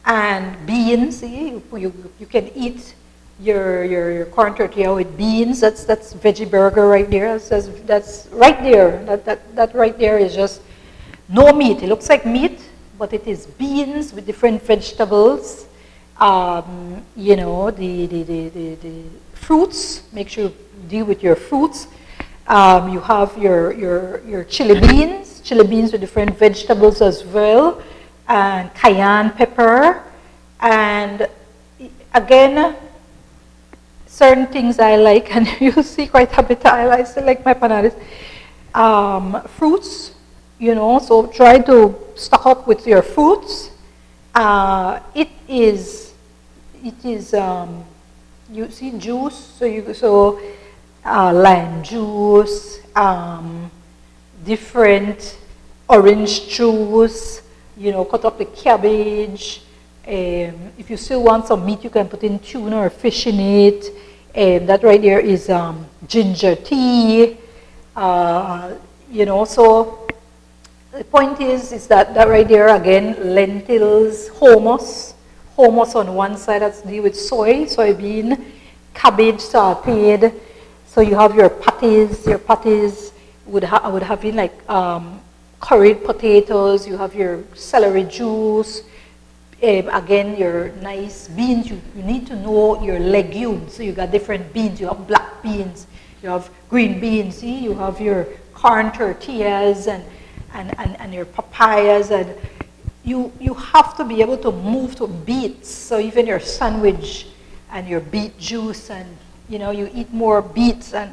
and beans. See, you can eat your corn tortilla with beans. That's veggie burger right there. That's right there. That right there is just no meat. It looks like meat, but it is beans with different vegetables. You know, the fruits, make sure you deal with your fruits. You have your chili beans with different vegetables as well, and cayenne pepper, and again, certain things I like, and you see quite a bit, I still like my panadas. Fruits, you know, so try to stock up with your fruits. It is, you see juice, so lime juice, different orange juice, you know, cut up the cabbage. If you still want some meat, you can put in tuna or fish in it. That right there is ginger tea. You know, so the point is that right there again, lentils, hummus on one side, that's deal with soybean, cabbage sauteed. So you have your patties. Your patties would have in like curried potatoes. You have your celery juice. Again, your nice beans. You need to know your legumes. So you got different beans. You have black beans. You have green beans. See, you have your corn tortillas and your papayas, and you have to be able to move to beets. So even your sandwich and your beet juice, and you know, you eat more beets, and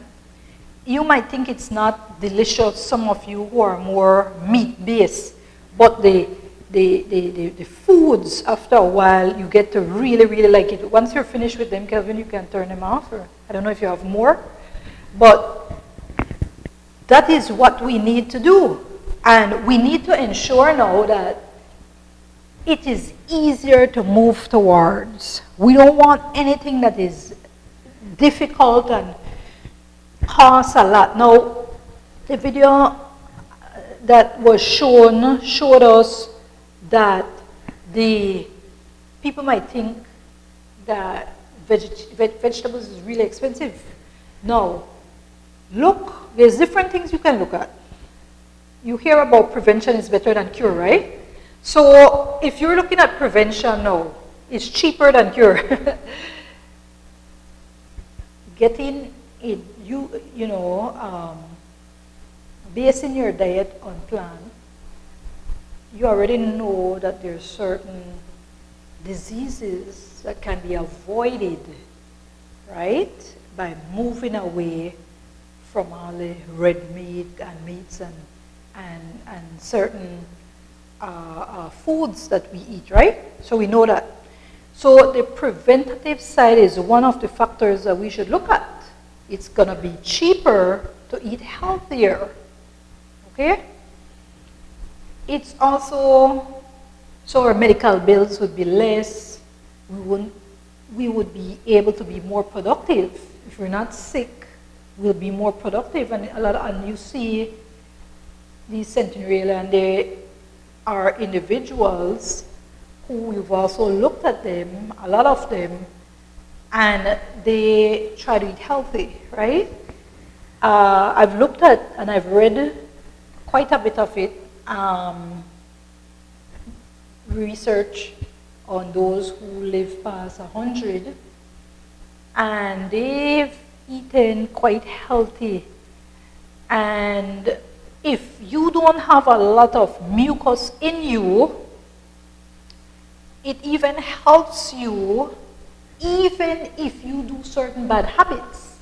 you might think it's not delicious, some of you who are more meat based, but the foods, after a while, you get to really like it. Once you're finished with them, Kelvin, you can turn them off, or I don't know if you have more, but that is what we need to do. And we need to ensure now that it is easier to move towards. We don't want anything that is difficult and costs a lot. Now, the video that was showed us that the people might think that vegetables is really expensive. No. Look, there's different things you can look at. You hear about prevention is better than cure, right? So if you're looking at prevention, no, it's cheaper than cure. Getting it, you know, basing your diet on plant, you already know that there's certain diseases that can be avoided, right? By moving away from all the red meat and meats and certain foods that we eat, right? So we know that. So the preventative side is one of the factors that we should look at. It's going to be cheaper to eat healthier, okay? It's also, so our medical bills would be less. We would be able to be more productive. If we're not sick, we'll be more productive. And you see these centenarians, and they are individuals who you've also looked at them, a lot of them, and they try to eat healthy, right? I've looked at and I've read quite a bit of it, research on those who live past 100, and they've eaten quite healthy. And if you don't have a lot of mucus in you, it even helps you even if you do certain bad habits,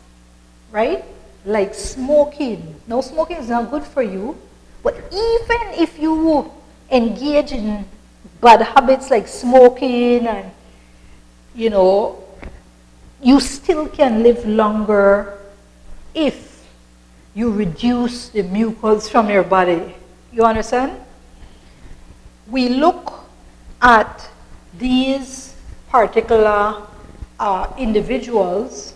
right? Like smoking. Now, smoking is not good for you, but even if you engage in bad habits like smoking and, you know, you still can live longer if you reduce the mucus from your body. You understand? We look at these particular individuals.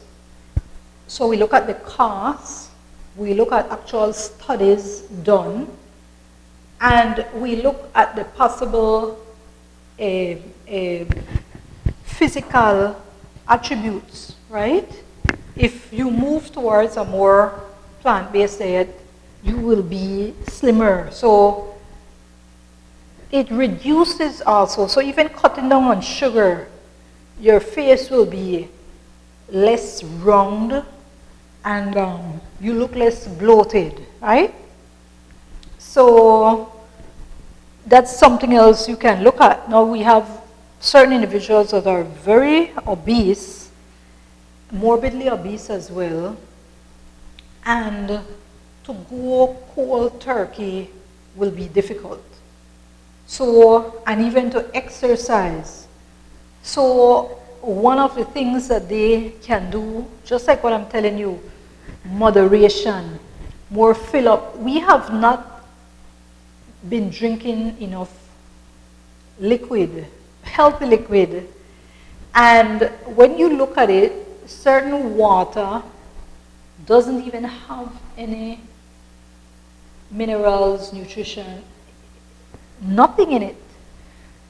So we look at the costs, we look at actual studies done, and we look at the possible physical attributes, right? If you move towards a more plant-based diet, you will be slimmer. So it reduces also, so even cutting down on sugar, your face will be less round and you look less bloated, right? So that's something else you can look at. Now we have certain individuals that are very obese, morbidly obese as well, and to go cold turkey will be difficult. So, and even to exercise. So one of the things that they can do, just like what I'm telling you, moderation, more fill up. We have not been drinking enough liquid, healthy liquid. And when you look at it, certain water doesn't even have any minerals, nutrition, nothing in it.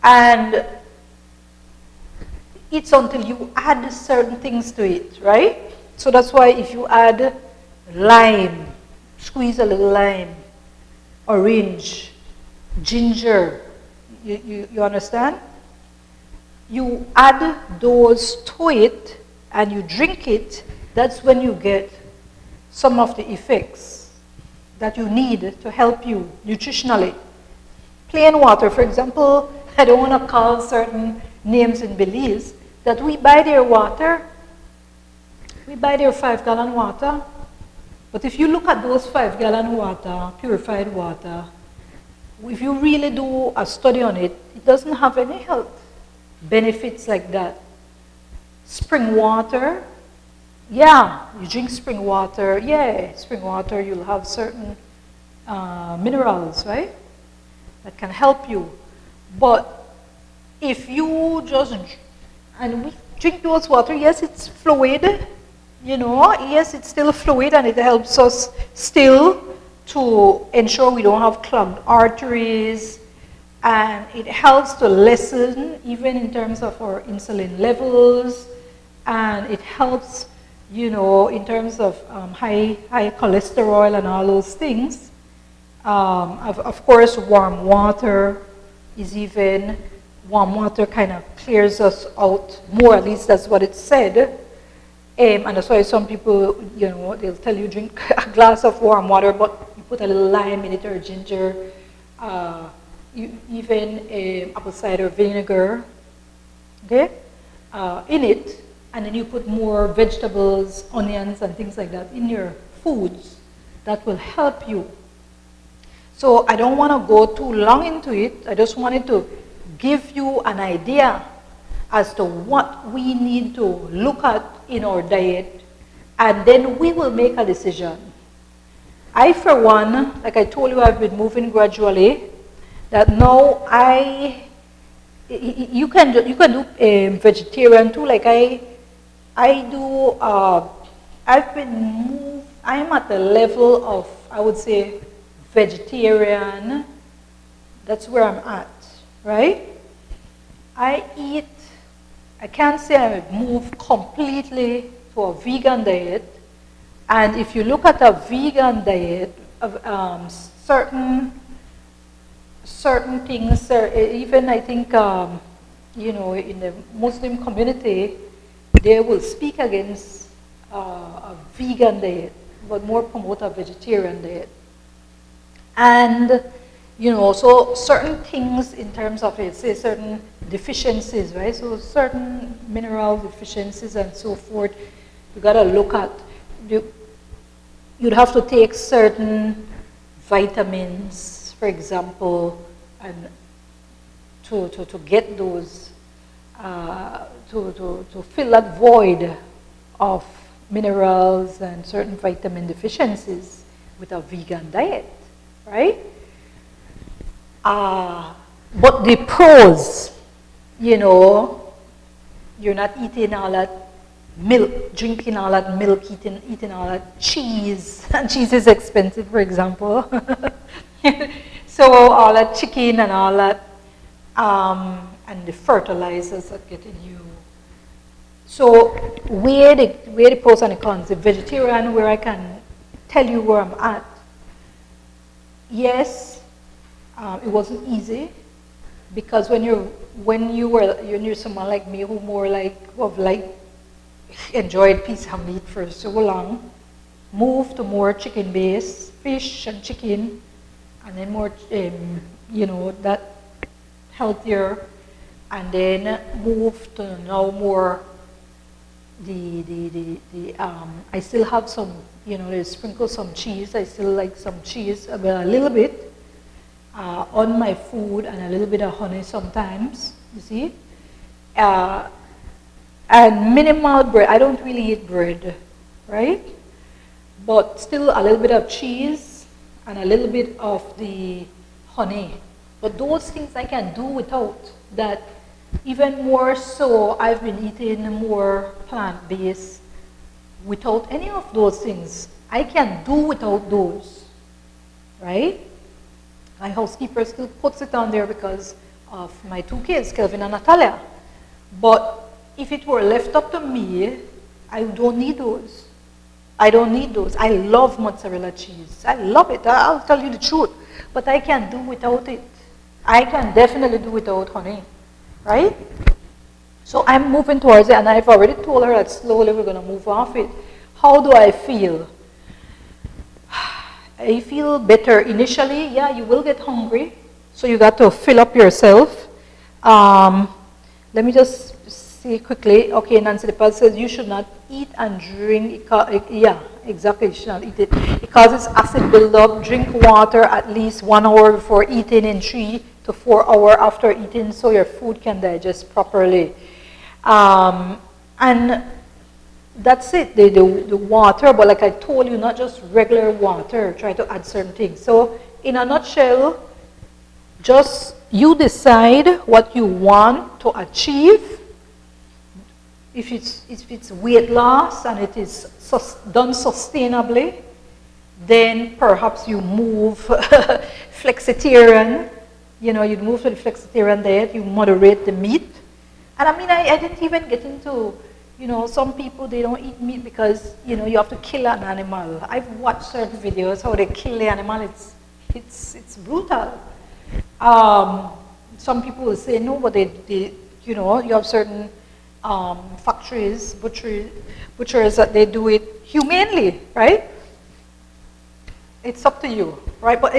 And it's until you add certain things to it, right? So that's why if you add lime, squeeze a little lime, orange, ginger, you understand? You add those to it and you drink it, that's when you get some of the effects that you need to help you nutritionally. Plain water, for example, I don't want to call certain names in Belize, that we buy their water, we buy their 5-gallon water, but if you look at those 5-gallon water, purified water, if you really do a study on it, it doesn't have any health benefits like that. Spring water, yeah, you drink spring water, yeah, spring water, you'll have certain minerals, right, that can help you. But if you just, and we drink those water, yes, it's fluid, you know, yes, it's still fluid and it helps us still to ensure we don't have clogged arteries, and it helps to lessen even in terms of our insulin levels, and it helps, you know, in terms of high cholesterol and all those things. Of course, warm water is even, warm water kind of clears us out more, at least that's what it said. And that's why some people, you know, they'll tell you drink a glass of warm water, but you put a little lime in it or ginger, even apple cider vinegar, okay, in it, and then you put more vegetables, onions, and things like that in your foods. That will help you. So I don't want to go too long into it. I just wanted to give you an idea as to what we need to look at in our diet, and then we will make a decision. I, for one, like I told you, I've been moving gradually, that now you can do vegetarian too, like I do, I've been moved, I'm at the level of, I would say, vegetarian. That's where I'm at, right? I eat, I can't say I moved completely to a vegan diet. And if you look at a vegan diet, certain things, even I think, you know, in the Muslim community, they will speak against a vegan diet, but more promote a vegetarian diet. And, you know, so certain things in terms of, say, certain deficiencies, right? So certain mineral deficiencies and so forth, you gotta look at, you'd have to take certain vitamins, for example, and to get those, to fill that void of minerals and certain vitamin deficiencies with a vegan diet, right? But the pros, you know, you're not eating all that milk, drinking all that milk, eating all that cheese, and cheese is expensive, for example. So all that chicken and all that, and the fertilizers that get in you. So where the pros and the cons, the vegetarian, where I can tell you where I'm at. Yes, it wasn't easy. Because when you're someone like me who more like enjoyed piece of meat for so long, move to more chicken-based fish and chicken, and then more that healthier, and then move to now more I still have some, they sprinkle some cheese. I still like some cheese, a little bit on my food, and a little bit of honey sometimes, you see. And minimal bread. I don't really eat bread, right? But still a little bit of cheese and a little bit of the honey. But those things I can do without. That even more so, I've been eating more plant-based without any of those things. I can do without those, right? My housekeeper still puts it on there because of my two kids, Kelvin and Natalia. But if it were left up to me, I don't need those. I don't need those. I love mozzarella cheese. I love it. I'll tell you the truth. But I can do without it. I can definitely do without honey, right? So I'm moving towards it, and I've already told her that slowly we're going to move off it. How do I feel? I feel better initially. Yeah, you will get hungry, so you got to fill up yourself. Let me just see quickly. Okay, Nancy DePaul says you should not eat and drink. Yeah, exactly, you should not eat it. It causes acid buildup. Drink water at least 1 hour before eating and 3 to 4 hours after eating so your food can digest properly. And that's it, the water, but like I told you, not just regular water, try to add certain things. So in a nutshell, just you decide what you want to achieve. If it's weight loss and it is done sustainably, then perhaps you move flexitarian. You move to the flexitarian diet, you moderate the meat. And I mean, I didn't even get into, some people, they don't eat meat because, you have to kill an animal. I've watched certain videos how they kill the animal. It's brutal. Some people will say, no, but they you have certain factories, butchers that they do it humanely, right? It's up to you, right? But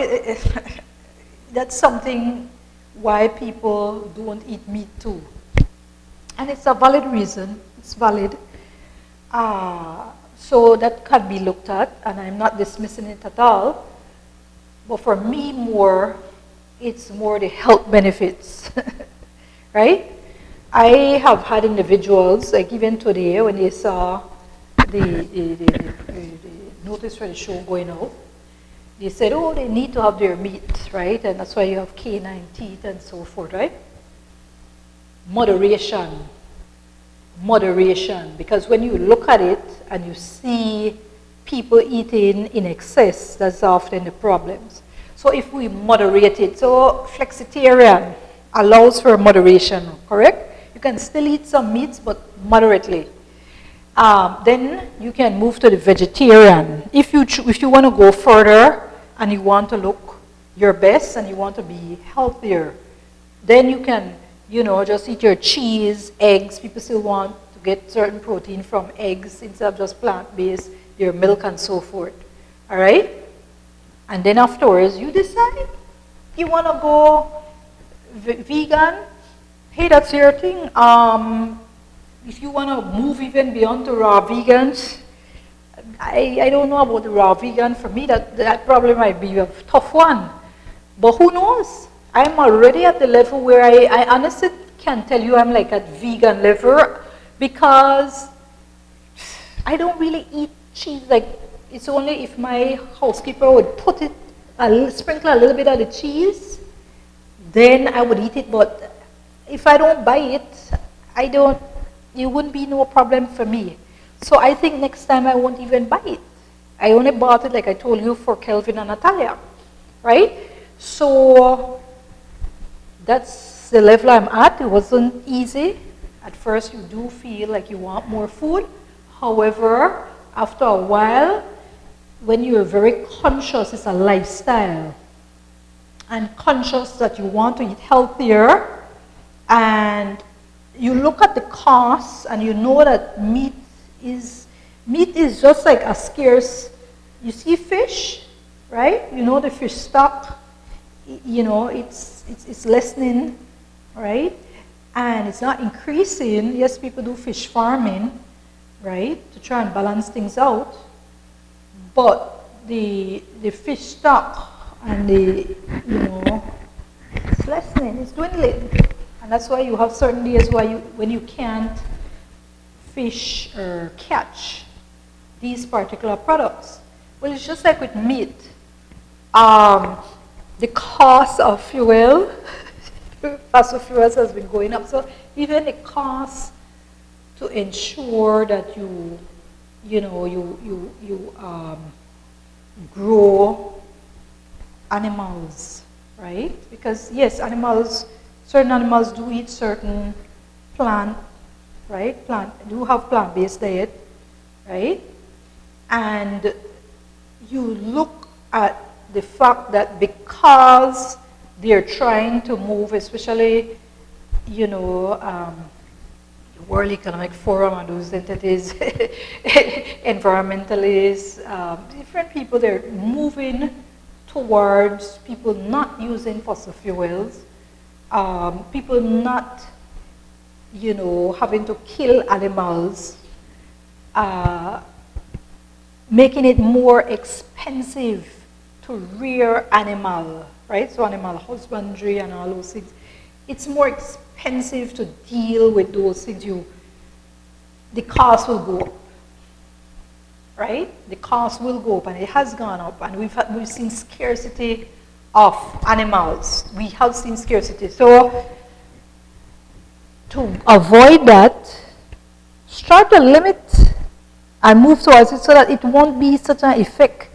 that's something why people don't eat meat too. And it's a valid reason. It's valid. So that can be looked at, and I'm not dismissing it at all. But for me, it's more the health benefits, right? I have had individuals, like even today, when they saw the notice for the show going out, they said, oh, they need to have their meat, right? And that's why you have canine teeth and so forth, right? Moderation, because when you look at it and you see people eating in excess, that's often the problems. So if we moderate it, so flexitarian allows for moderation, correct? You can still eat some meats, but moderately. Then you can move to the vegetarian. If you want to go further and you want to look your best and you want to be healthier, then you can just eat your cheese, eggs. People still want to get certain protein from eggs instead of just plant-based, your milk and so forth. All right? And then afterwards, you decide you want to go vegan. Hey, that's your thing. If you want to move even beyond to raw vegans, I don't know about the raw vegan. For me, that probably might be a tough one. But who knows? I'm already at the level where I honestly can tell you I'm like at vegan level because I don't really eat cheese. Like, it's only if my housekeeper would put it, sprinkle a little bit of the cheese, then I would eat it. But if I don't buy it, it wouldn't be no problem for me. So I think next time I won't even buy it. I only bought it, like I told you, for Kelvin and Natalia, right? So that's the level I'm at. It wasn't easy. At first you do feel like you want more food. However, after a while, when you're very conscious, it's a lifestyle. and conscious that you want to eat healthier, and you look at the costs and you know that meat is just like a scarce, you see fish, right? You know the fish stock, you know, it's lessening, right? And it's not increasing. Yes, people do fish farming, right, to try and balance things out, but the fish stock and the, you know, it's lessening, it's dwindling. And that's why you have certain days when you can't fish or catch these particular products. Well, it's just like with meat. The cost of fuel, fossil fuels has been going up. So even the cost to ensure that you grow animals, right? Because yes, certain animals do eat certain plant, right? Do have plant-based diet, right? And you look at the fact that because they're trying to move, especially, you know, World Economic Forum and those entities, environmentalists, different people, they're moving towards people not using fossil fuels, people not, you know, having to kill animals, making it more expensive to rear animal, right? So animal husbandry and all those things. It's more expensive to deal with those things. The cost will go up, right? The cost will go up, and it has gone up, and we've seen scarcity of animals. We have seen scarcity. So to avoid that, start to limit and move towards it so that it won't be such an effect,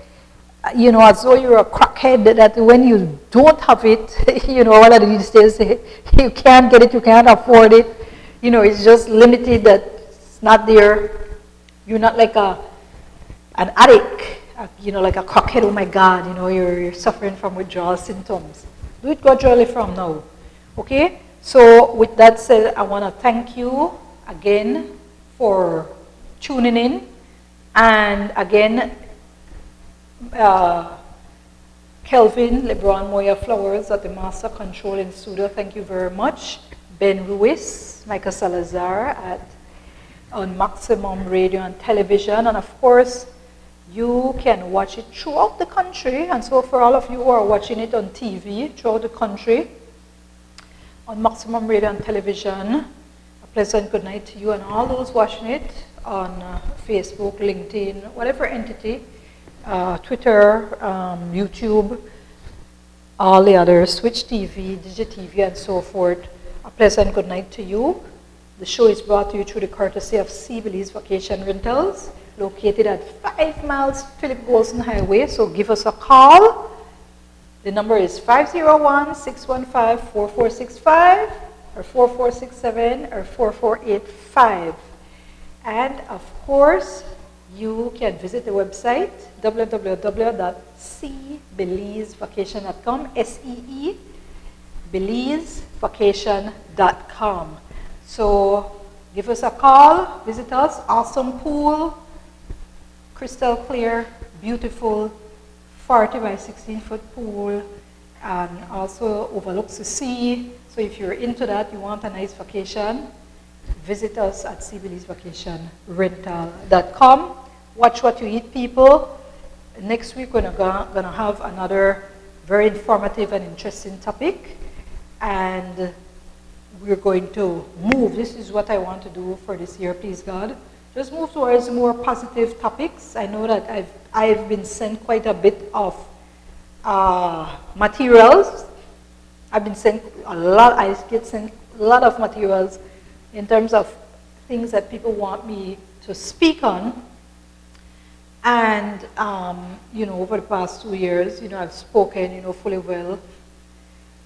you know, as though you're a crackhead, that when you don't have it, you know, all of these days say, you can't get it, you can't afford it, you know, it's just limited, that it's not there. You're not like an addict, you know, like a crackhead, oh my God, you know, you're suffering from withdrawal symptoms. Do it gradually from now, okay? So with that said, I want to thank you again for tuning in. And again, Kelvin LeBron Moya Flowers at the Master Control in Studio, thank you very much. Ben Ruiz, Michael Salazar on Maximum Radio and Television, and of course, you can watch it throughout the country. And so for all of you who are watching it on TV throughout the country, on Maximum Radio and Television, a pleasant good night to you and all those watching it on Facebook, LinkedIn, whatever entity, Twitter, YouTube, all the others, Switch TV, DigiTV, and so forth. A pleasant good night to you. The show is brought to you through the courtesy of Sea Belize Vacation Rentals, located at 5 miles Philip Golson Highway. So give us a call. The number is 501-615-4465 or 4467 or 4485. And of course, you can visit the website www.seabelizevacation.com, SEE, belizevacation.com. So give us a call, visit us. Awesome pool, crystal clear, beautiful 40 by 16 foot pool, and also overlooks the sea. So if you're into that, you want a nice vacation, visit us at seabelizevacationrental.com. Watch what you eat, people. Next week, we're gonna have another very informative and interesting topic, and we're going to move. This is what I want to do for this year, please God. Just move towards more positive topics. I know that I've been sent quite a bit of materials. I've been sent a lot. I get sent a lot of materials in terms of things that people want me to speak on. And, you know, over the past 2 years, you know, I've spoken, you know, fully well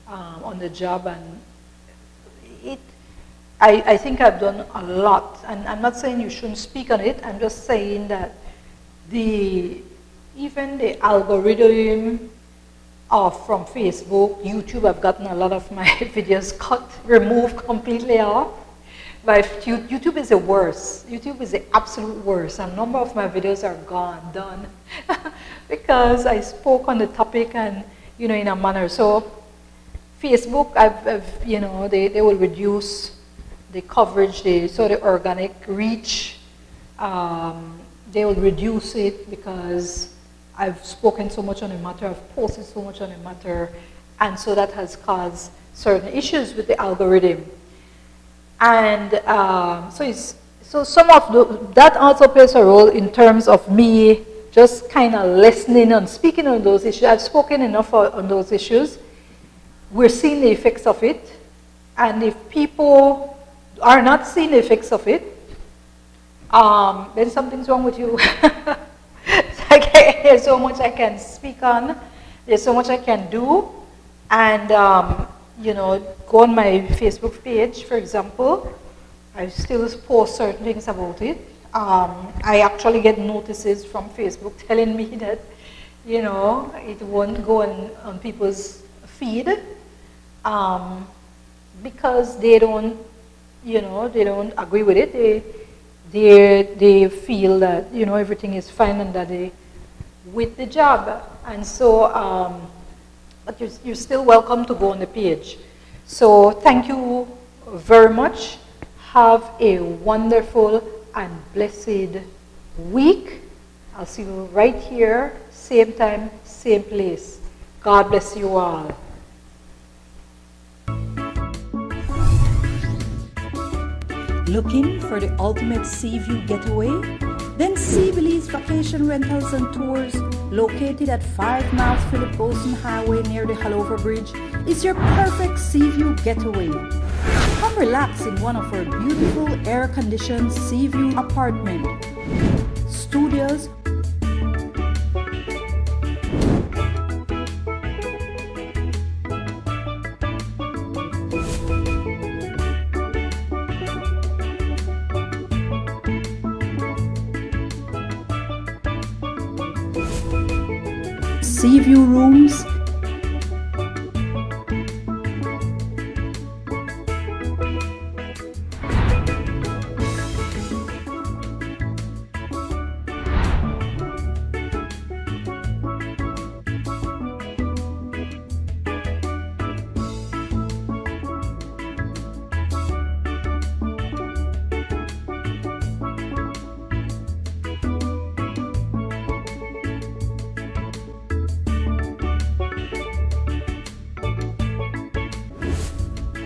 on the job, and I think I've done a lot. And I'm not saying you shouldn't speak on it. I'm just saying that even the algorithm off from Facebook. YouTube, I've gotten a lot of my videos removed completely off. But YouTube is the worst. YouTube is the absolute worst. A number of my videos are done, because I spoke on the topic and, in a manner. So Facebook, they will reduce the coverage, the organic reach. They will reduce it because I've spoken so much on a matter, I've posted so much on a matter, and so that has caused certain issues with the algorithm. And so some of that also plays a role in terms of me just kind of listening and speaking on those issues. I've spoken enough on those issues. We're seeing the effects of it, and if people are not seeing the effects of it, then something's wrong with you. There's so much I can speak on, there's so much I can do, and go on my Facebook page, for example. I still post certain things about it. I actually get notices from Facebook telling me that, it won't go on people's feed, because they don't agree with it. They feel that, everything is fine and that they with the job. And so, but you're still welcome to go on the page. So thank you very much. Have a wonderful and blessed week. I'll see you right here, same time, same place. God bless you all. Looking for the ultimate sea view getaway? Then Sea Belize Vacation Rentals and Tours, located at 5 miles Philip Boson Highway near the Halover Bridge, is your perfect sea view getaway. Come relax in one of our beautiful air-conditioned sea view apartments, studios, sea view rooms,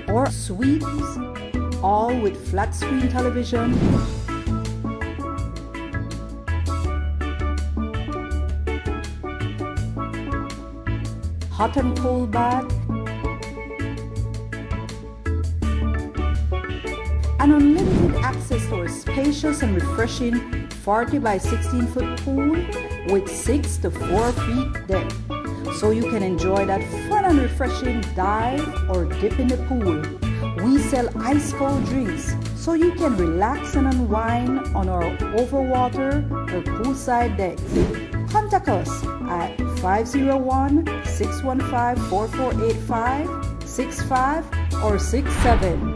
or suites, all with flat screen television, hot and cold bath, and unlimited access to a spacious and refreshing 40 by 16 foot pool with 6 to 4 feet depth. So you can enjoy that fun and refreshing dive or dip in the pool. We sell ice cold drinks, so you can relax and unwind on our overwater or poolside decks. Contact us at 501-615-4485, 65 or 67.